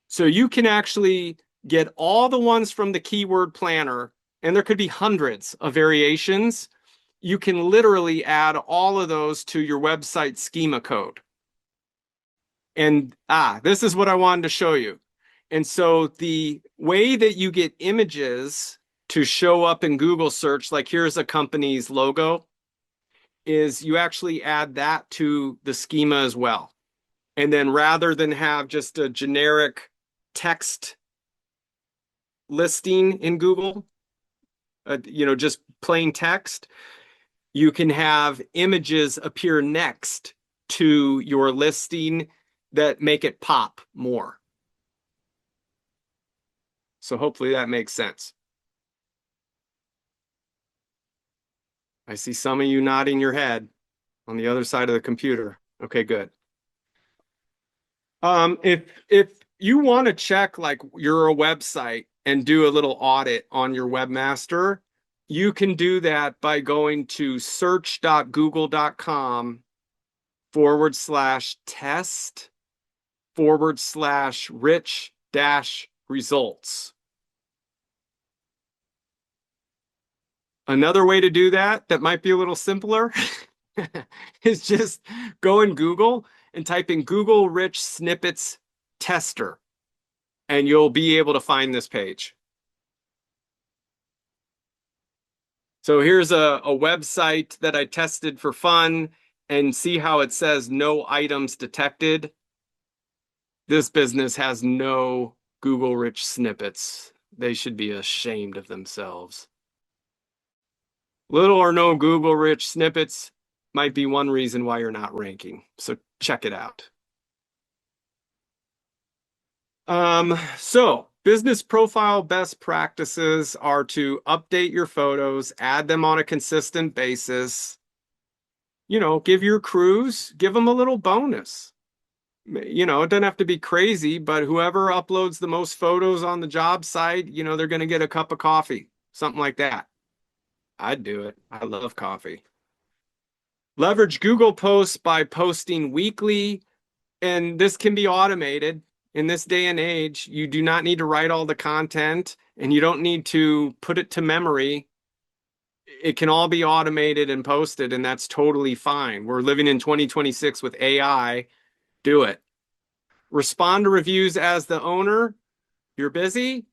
So you can actually get all the ones from the keyword planner, and there could be hundreds of variations. You can literally add all of those to your website schema code. And this is what I wanted to show you. And so the way that you get images to show up in Google search, like here's a company's logo, is you actually add that to the schema as well. And then rather than have just a generic text listing in Google, just plain text, you can have images appear next to your listing that make it pop more. So hopefully that makes sense. I see some of you nodding your head on the other side of the computer. Okay, good. If you want to check like you're a website and do a little audit on your webmaster, you can do that by going to search.google.com/test/rich-results. Another way to do that, that might be a little simpler, is just go in Google and type in Google Rich Snippets Tester, and you'll be able to find this page. So here's a website that I tested for fun, and see how it says no items detected. This business has no Google Rich Snippets. They should be ashamed of themselves. Little or no Google Rich Snippets might be one reason why you're not ranking. So check it out. So business profile best practices are to update your photos, add them on a consistent basis. Give your crews, give them a little bonus. It doesn't have to be crazy, but whoever uploads the most photos on the job site, they're going to get a cup of coffee, something like that. I'd do it. I love coffee. Leverage Google Posts by posting weekly, and this can be automated. In this day and age, you do not need to write all the content, and you don't need to put it to memory. It can all be automated and posted, and that's totally fine. We're living in 2026 with AI. Do it. Respond to reviews as the owner. You're busy?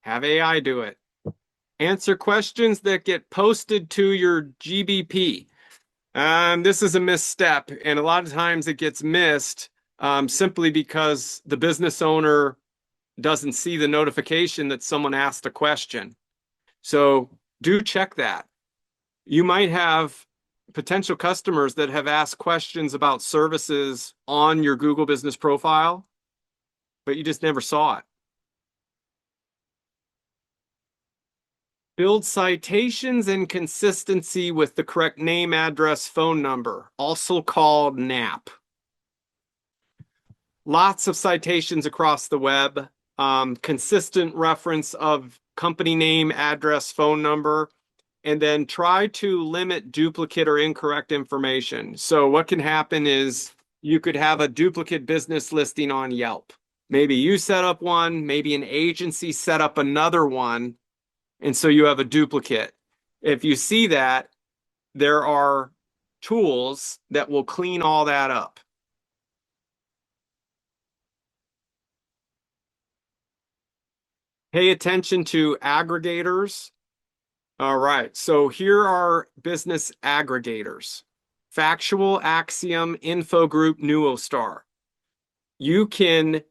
Have AI do it. Answer questions that get posted to your GBP. This is a misstep, and a lot of times it gets missed simply because the business owner doesn't see the notification that someone asked a question. So do check that. You might have potential customers that have asked questions about services on your Google business profile, but you just never saw it. Build citations and consistency with the correct name, address, phone number, also called NAP. Lots of citations across the web, consistent reference of company name, address, phone number, and then try to limit duplicate or incorrect information. So what can happen is you could have a duplicate business listing on Yelp. Maybe you set up one, maybe an agency set up another one, and so you have a duplicate. If you see that, there are tools that will clean all that up. Pay attention to aggregators. All right, so here are business aggregators. Factual, Axiom, Info Group, Nuostar. You can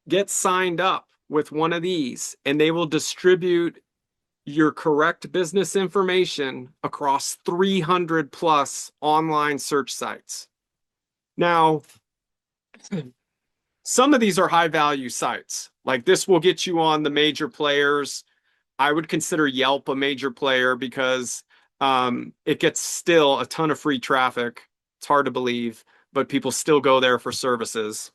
get signed up with one of these, and they will distribute your correct business information across 300 plus online search sites. Now, some of these are high value sites. Like this will get you on the major players. I would consider Yelp a major player because it gets still a ton of free traffic. It's hard to believe, but people still go there for services.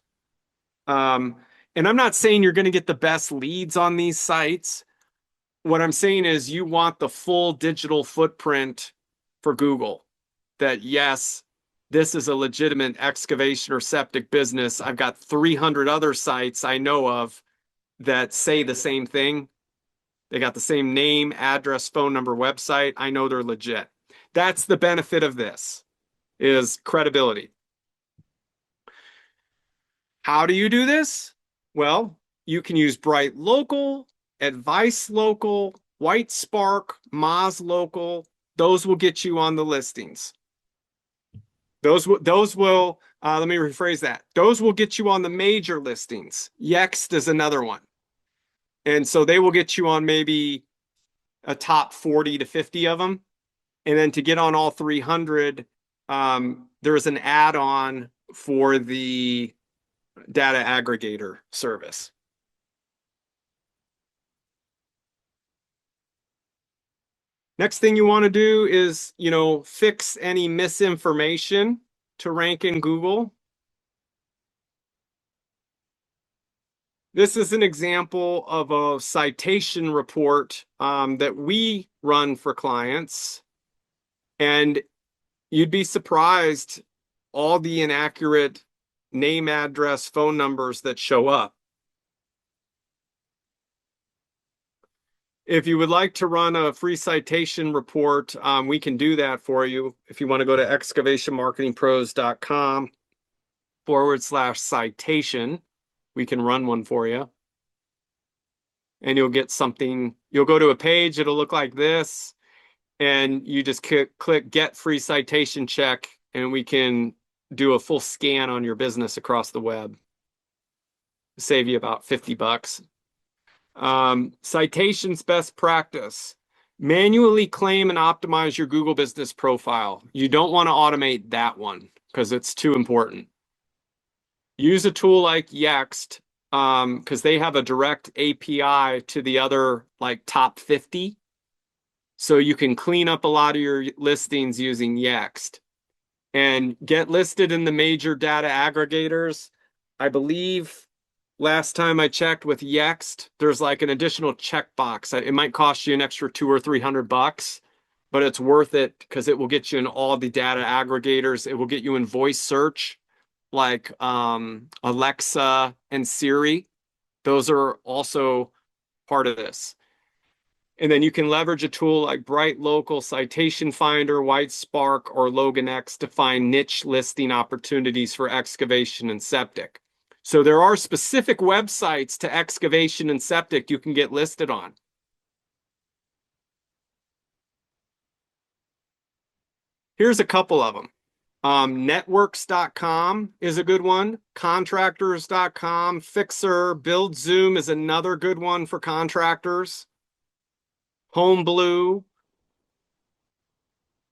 And I'm not saying you're going to get the best leads on these sites. What I'm saying is you want the full digital footprint for Google. That yes, this is a legitimate excavation or septic business. I've got 300 other sites I know of that say the same thing. They got the same name, address, phone number, website. I know they're legit. That's the benefit of this, is credibility. How do you do this? Well, you can use Bright Local, Advice Local, White Spark, Moz Local. Those will get you on the listings. Those will let me rephrase that. Those will get you on the major listings. Yext is another one. And so they will get you on maybe a top 40 to 50 of them. And then to get on all 300, there's an add-on for the data aggregator service. Next thing you want to do is, fix any misinformation. to rank in Google. This is an example of a citation report that we run for clients. And you'd be surprised all the inaccurate name, address, phone numbers that show up. If you would like to run a free citation report, we can do that for you. If you want to go to excavationmarketingpros.com/citation, we can run one for you. And you'll get something, you'll go to a page, it'll look like this, and you just click get free citation check, and we can do a full scan on your business across the web. Save you about $50. Citations best practice. Manually claim and optimize your Google business profile. You don't want to automate that one because it's too important. Use a tool like Yext because they have a direct API to the other like top 50. So you can clean up a lot of your listings using Yext and get listed in the major data aggregators. I believe last time I checked with Yext, there's like an additional checkbox. It might cost you an extra $200 or $300, but it's worth it because it will get you in all the data aggregators. It will get you in voice search like Alexa and Siri. Those are also part of this. And then you can leverage a tool like Bright Local, Citation Finder, White Spark, or LoganX to find niche listing opportunities for excavation and septic. So there are specific websites to excavation and septic you can get listed on. Here's a couple of them. Networks.com is a good one. Contractors.com, Fixer, BuildZoom is another good one for contractors. Homeblue,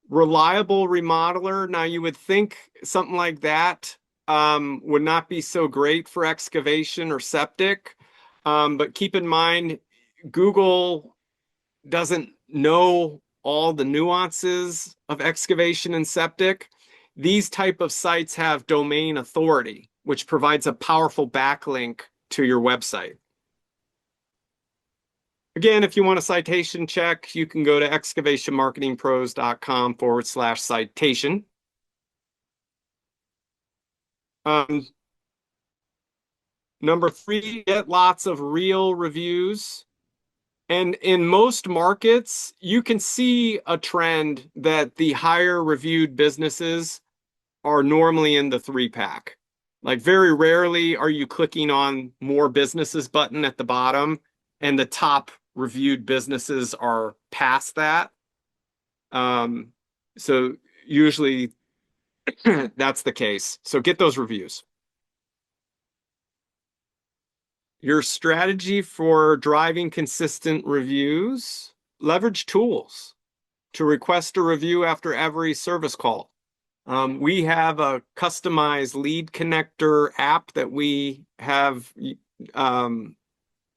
Reliable Remodeler. Now you would think something like that would not be so great for excavation or septic, but keep in mind Google doesn't know all the nuances of excavation and septic. These type of sites have domain authority, which provides a powerful backlink to your website. Again, if you want a citation check, you can go to excavationmarketingpros.com/citation. Number 3, get lots of real reviews. And in most markets, you can see a trend that the higher reviewed businesses are normally in the 3-pack. Like very rarely are you clicking on more businesses button at the bottom and the top reviewed businesses are past that. So usually that's the case. So get those reviews. Your strategy for driving consistent reviews, leverage tools to request a review after every service call. We have a customized lead connector app that we have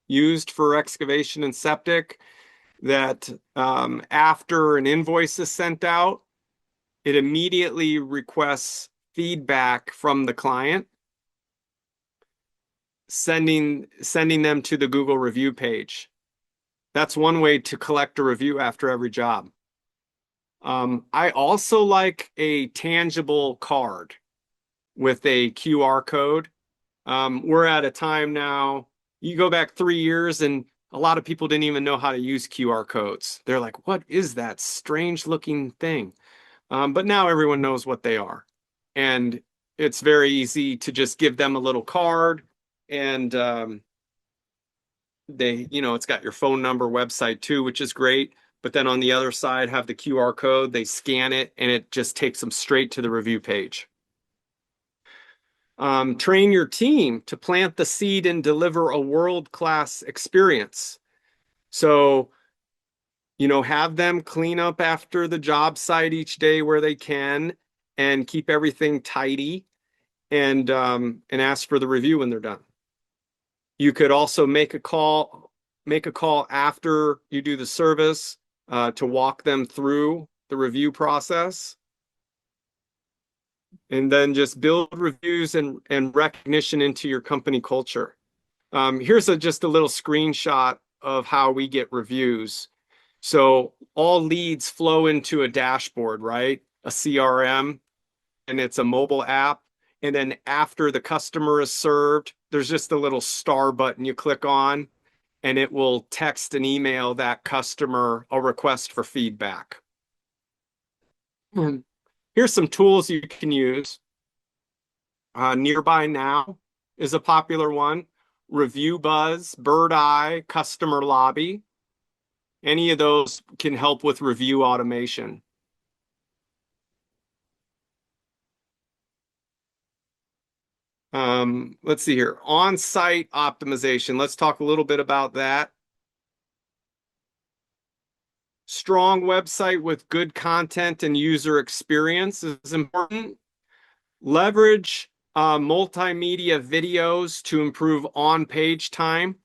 used for excavation and septic that after an invoice is sent out, it immediately requests feedback from the client, sending them to the Google review page. That's one way to collect a review after every job. I also like a tangible card with a QR code. We're at a time now, you go back 3 years and a lot of people didn't even know how to use QR codes. They're like, what is that strange looking thing? But now everyone knows what they are. And it's very easy to just give them a little card and it's got your phone number, website too, which is great. But then on the other side, have the QR code, they scan it, and it just takes them straight to the review page. Train your team to plant the seed and deliver a world-class experience. So, have them clean up after the job site each day where they can and keep everything tidy and ask for the review when they're done. You could also make a call after you do the service to walk them through the review process. And then just build reviews and recognition into your company culture. Here's just a little screenshot of how we get reviews. So all leads flow into a dashboard, right? A CRM, and it's a mobile app. And then after the customer is served, there's just a little star button you click on, and it will text and email that customer a request for feedback. Here's some tools you can use. Nearby Now is a popular one. Review Buzz, Bird Eye, Customer Lobby. Any of those can help with review automation. Let's see here. On-site optimization. Let's talk a little bit about that. Strong website with good content and user experience is important. Leverage multimedia videos to improve on-page time.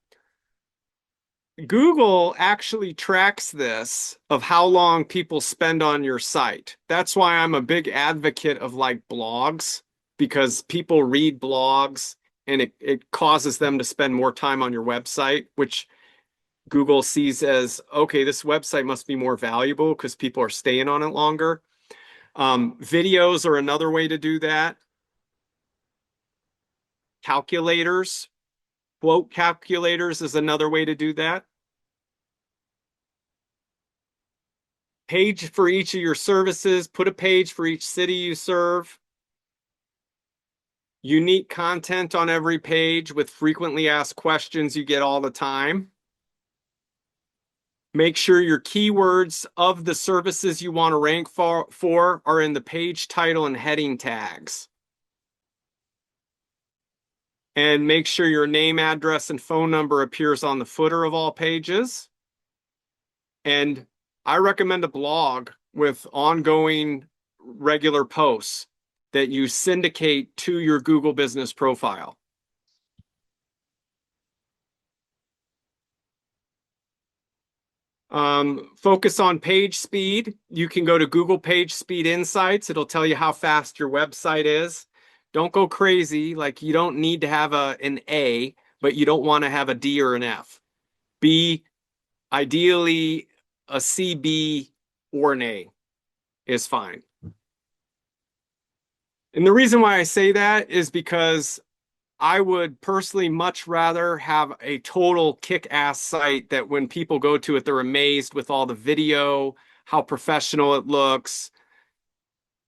Google actually tracks this of how long people spend on your site. That's why I'm a big advocate of like blogs, because people read blogs and it causes them to spend more time on your website, which Google sees as, okay, this website must be more valuable because people are staying on it longer. Videos are another way to do that. Calculators, quote calculators is another way to do that. Page for each of your services, put a page for each city you serve. Unique content on every page with frequently asked questions you get all the time. Make sure your keywords of the services you want to rank for are in the page title and heading tags. And make sure your name, address, and phone number appears on the footer of all pages. And I recommend a blog with ongoing regular posts that you syndicate to your Google business profile. Focus on page speed. You can go to Google Page Speed Insights. It'll tell you how fast your website is. Don't go crazy. Like you don't need to have an A, but you don't want to have a D or an F. B, ideally a C, B, or an A is fine. And the reason why I say that is because I would personally much rather have a total kick-ass site that when people go to it, they're amazed with all the video, how professional it looks,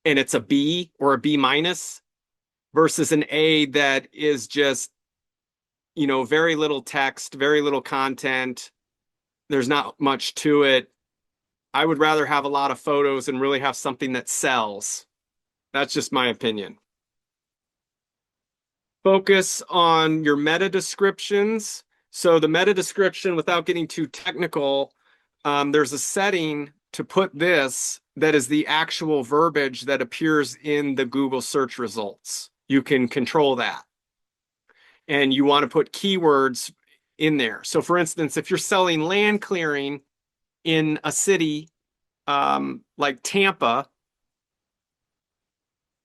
and it's a B or a B minus versus an A that is just, very little text, very little content. There's not much to it. I would rather have a lot of photos and really have something that sells. That's just my opinion. Focus on your meta descriptions. So the meta description, without getting too technical, there's a setting to put this that is the actual verbiage that appears in the Google search results. You can control that. And you want to put keywords in there. So for instance, if you're selling land clearing in a city like Tampa,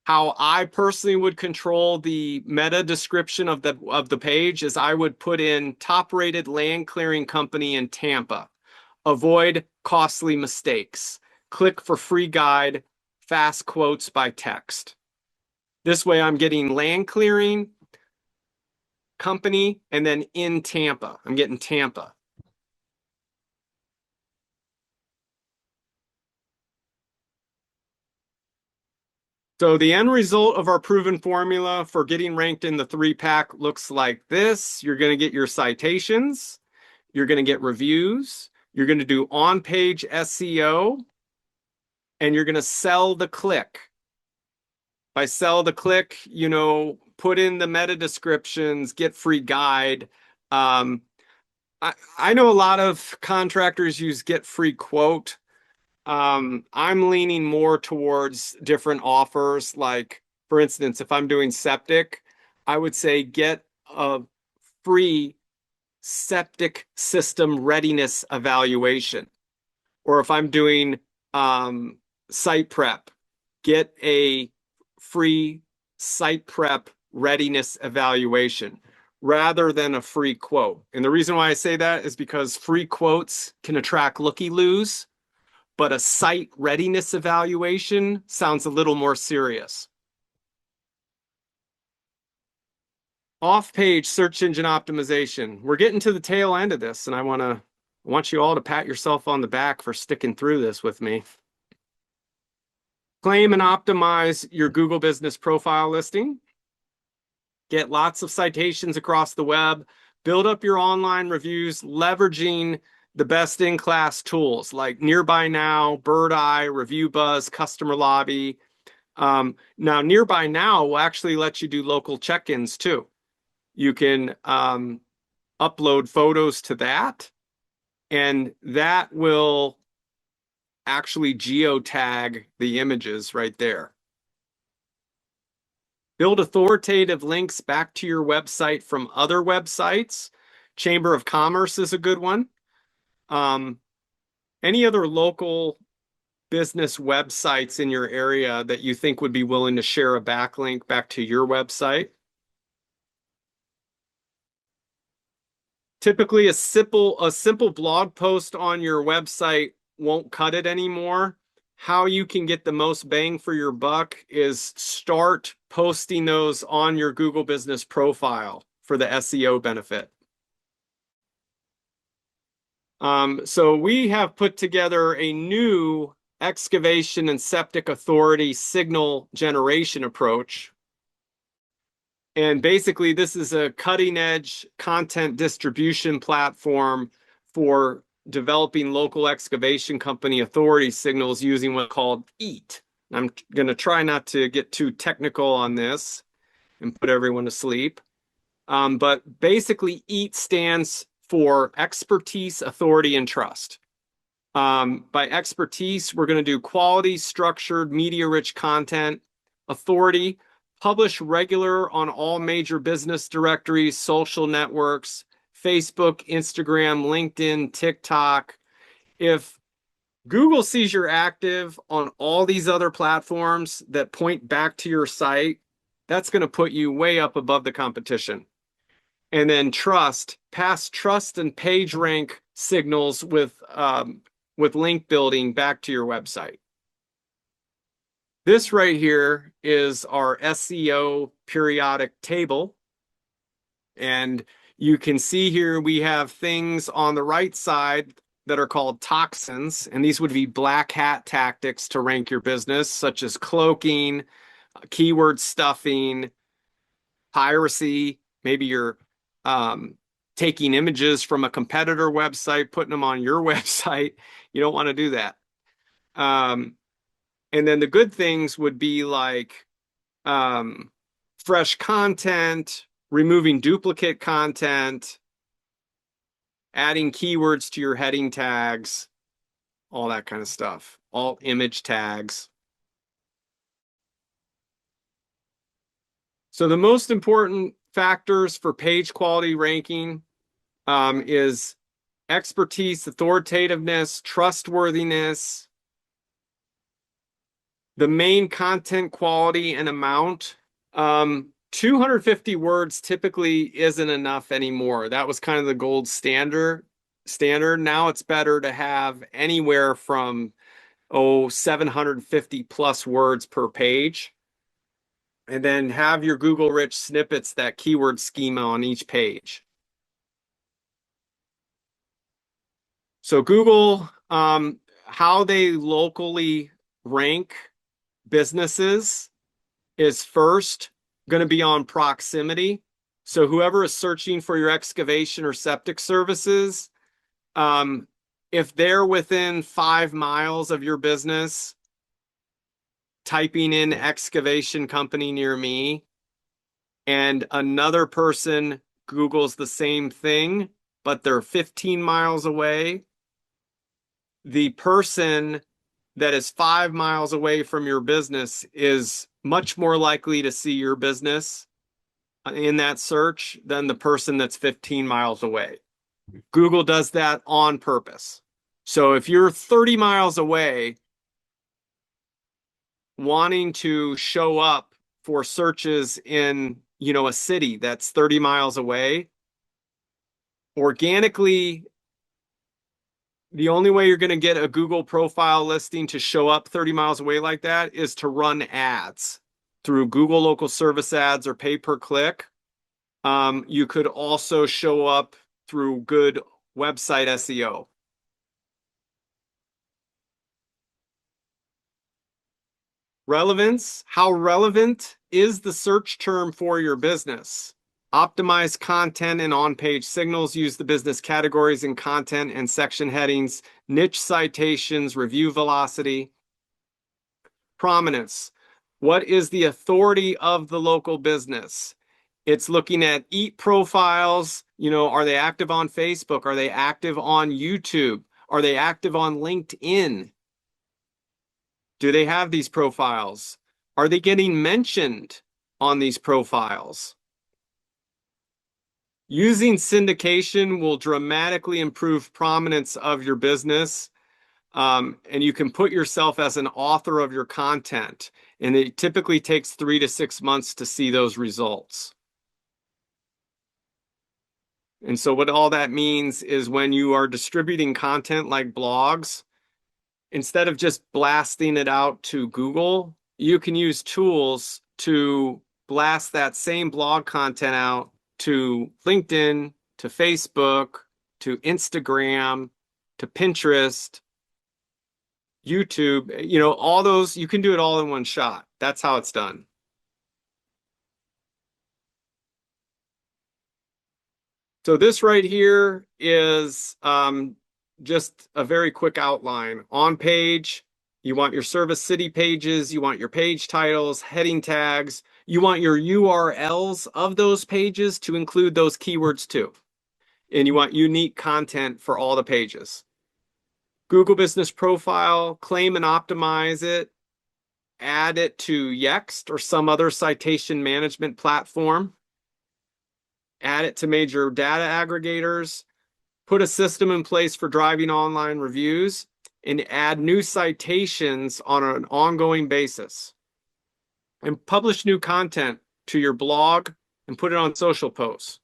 how I personally would control the meta description of the page is I would put in top-rated land clearing company in Tampa. Avoid costly mistakes. Click for free guide, fast quotes by text. This way I'm getting land clearing company and then in Tampa. I'm getting Tampa. So the end result of our proven formula for getting ranked in the 3-pack looks like this. You're going to get your citations. You're going to get reviews. You're going to do on-page SEO. And you're going to sell the click. By sell the click, put in the meta descriptions, get free guide. I know a lot of contractors use get free quote. I'm leaning more towards different offers. Like, for instance, if I'm doing septic, I would say get a free septic system readiness evaluation. Or if I'm doing site prep, get a free site prep readiness evaluation rather than a free quote. And the reason why I say that is because free quotes can attract looky-loos, but a site readiness evaluation sounds a little more serious. Off-page search engine optimization. We're getting to the tail end of this, and I want you all to pat yourself on the back for sticking through this with me. Claim and optimize your Google Business Profile listing. Get lots of citations across the web. Build up your online reviews, leveraging the best-in-class tools like Nearby Now, Bird Eye, Review Buzz, Customer Lobby. Now, Nearby Now will actually let you do local check-ins too. You can upload photos to that, and that will actually geotag the images right there. Build authoritative links back to your website from other websites. Chamber of Commerce is a good one. Any other local business websites in your area that you think would be willing to share a backlink back to your website? Typically, a simple blog post on your website won't cut it anymore. How you can get the most bang for your buck is start posting those on your Google Business Profile for the SEO benefit. So we have put together a new excavation and septic authority signal generation approach. And basically, this is a cutting-edge content distribution platform for developing local excavation company authority signals using what's called EAT. I'm going to try not to get too technical on this and put everyone to sleep. But basically, EAT stands for expertise, authority, and trust. By expertise, we're going to do quality, structured, media-rich content. Authority, publish regular on all major business directories, social networks, Facebook, Instagram, LinkedIn, TikTok. If Google sees you're active on all these other platforms that point back to your site, that's going to put you way up above the competition. And then trust, pass trust and page rank signals with link building back to your website. This right here is our SEO periodic table. And you can see here we have things on the right side that are called toxins. And these would be black hat tactics to rank your business, such as cloaking, keyword stuffing, piracy. Maybe you're taking images from a competitor website, putting them on your website. You don't want to do that. And then the good things would be like fresh content, removing duplicate content, adding keywords to your heading tags, all that kind of stuff, all image tags. So the most important factors for page quality ranking is expertise, authoritativeness, trustworthiness, the main content quality and amount. 250 words typically isn't enough anymore. That was kind of the gold standard. Now it's better to have anywhere from 750 plus words per page. And then have your Google rich snippets, that keyword schema on each page. So Google, how they locally rank businesses is first going to be on proximity. So whoever is searching for your excavation or septic services, if they're within 5 miles of your business, typing in excavation company near me, and another person Googles the same thing, but they're 15 miles away, the person that is 5 miles away from your business is much more likely to see your business in that search than the person that's 15 miles away. Google does that on purpose. So if you're 30 miles away, wanting to show up for searches in, a city that's 30 miles away. Organically, the only way you're going to get a Google profile listing to show up 30 miles away like that is to run ads through Google local service ads or pay per click. You could also show up through good website SEO. Relevance. How relevant is the search term for your business? Optimize content and on-page signals. Use the business categories in content and section headings. Niche citations. Review velocity. Prominence. What is the authority of the local business? It's looking at EAT profiles. Are they active on Facebook? Are they active on YouTube? Are they active on LinkedIn? Do they have these profiles? Are they getting mentioned on these profiles? Using syndication will dramatically improve prominence of your business. And you can put yourself as an author of your content. And it typically takes 3 to 6 months to see those results. And so what all that means is when you are distributing content like blogs, instead of just blasting it out to Google, you can use tools to blast that same blog content out to LinkedIn, to Facebook, to Instagram, to Pinterest, YouTube, all those, you can do it all in one shot. That's how it's done. So this right here is just a very quick outline. On page, you want your service city pages, you want your page titles, heading tags, you want your URLs of those pages to include those keywords too. And you want unique content for all the pages. Google Business Profile, claim and optimize it, add it to Yext or some other citation management platform, add it to major data aggregators, put a system in place for driving online reviews, and add new citations on an ongoing basis. And publish new content to your blog and put it on social posts.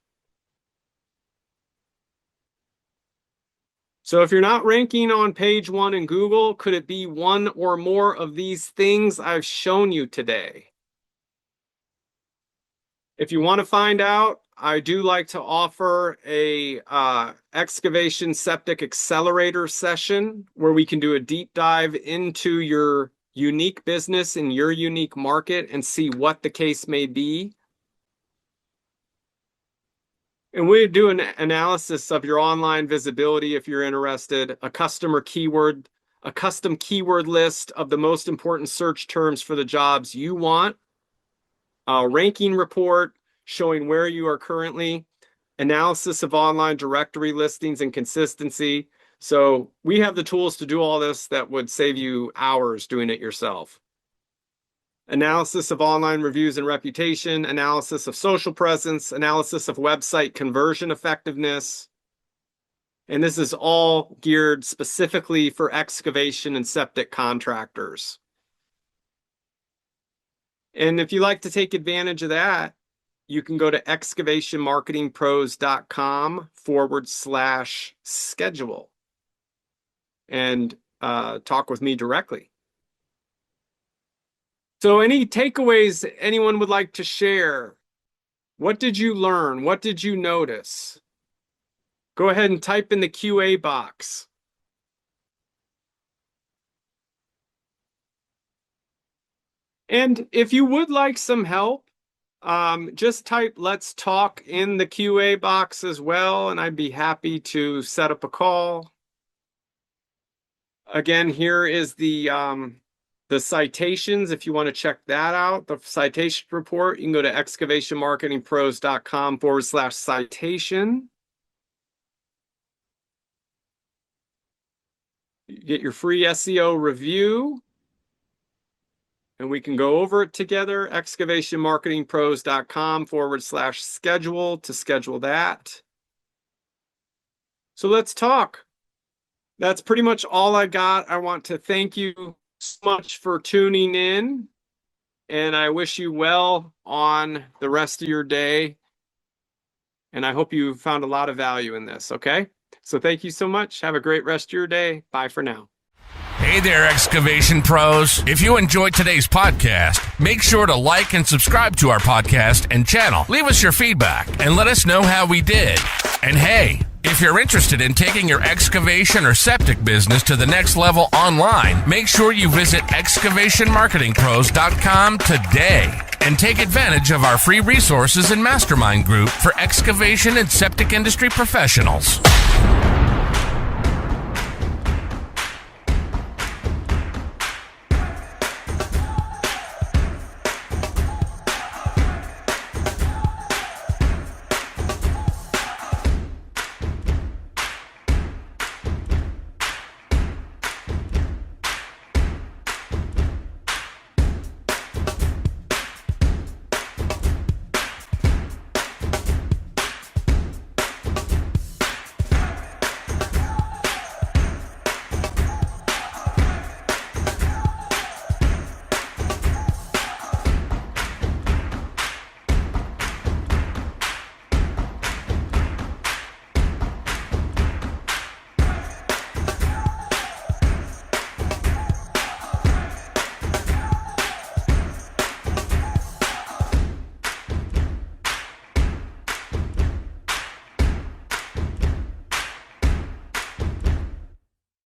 So if you're not ranking on page 1 in Google, could it be one or more of these things I've shown you today? If you want to find out, I do like to offer a Excavation Septic Accelerator session where we can do a deep dive into your unique business in your unique market and see what the case may be. And we do an analysis of your online visibility if you're interested, a custom keyword list of the most important search terms for the jobs you want, a ranking report showing where you are currently, analysis of online directory listings and consistency. So we have the tools to do all this that would save you hours doing it yourself. Analysis of online reviews and reputation, analysis of social presence, analysis of website conversion effectiveness. And this is all geared specifically for excavation and septic contractors. And if you like to take advantage of that, you can go to excavationmarketingpros.com/schedule and talk with me directly. So any takeaways anyone would like to share? What did you learn? What did you notice? Go ahead and type in the QA box. And if you would like some help, just type "Let's talk" in the QA box as well, and I'd be happy to set up a call. Again, here is the citations. If you want to check that out, the citation report, you can go to excavationmarketingpros.com/citation. You get your free SEO review, and we can go over it together. excavationmarketingpros.com/schedule to schedule that. So let's talk. That's pretty much all I got. I want to thank you so much for tuning in. and I wish you well on the rest of your day. And I hope you found a lot of value in this, okay? So thank you so much. Have a great rest of your day. Bye for now. Hey there, excavation pros. If you enjoyed today's podcast, make sure to like and subscribe to our podcast and channel. Leave us your feedback and let us know how we did. And hey, if you're interested in taking your excavation or septic business to the next level online, make sure you visit excavationmarketingpros.com today and take advantage of our free resources and mastermind group for excavation and septic industry professionals.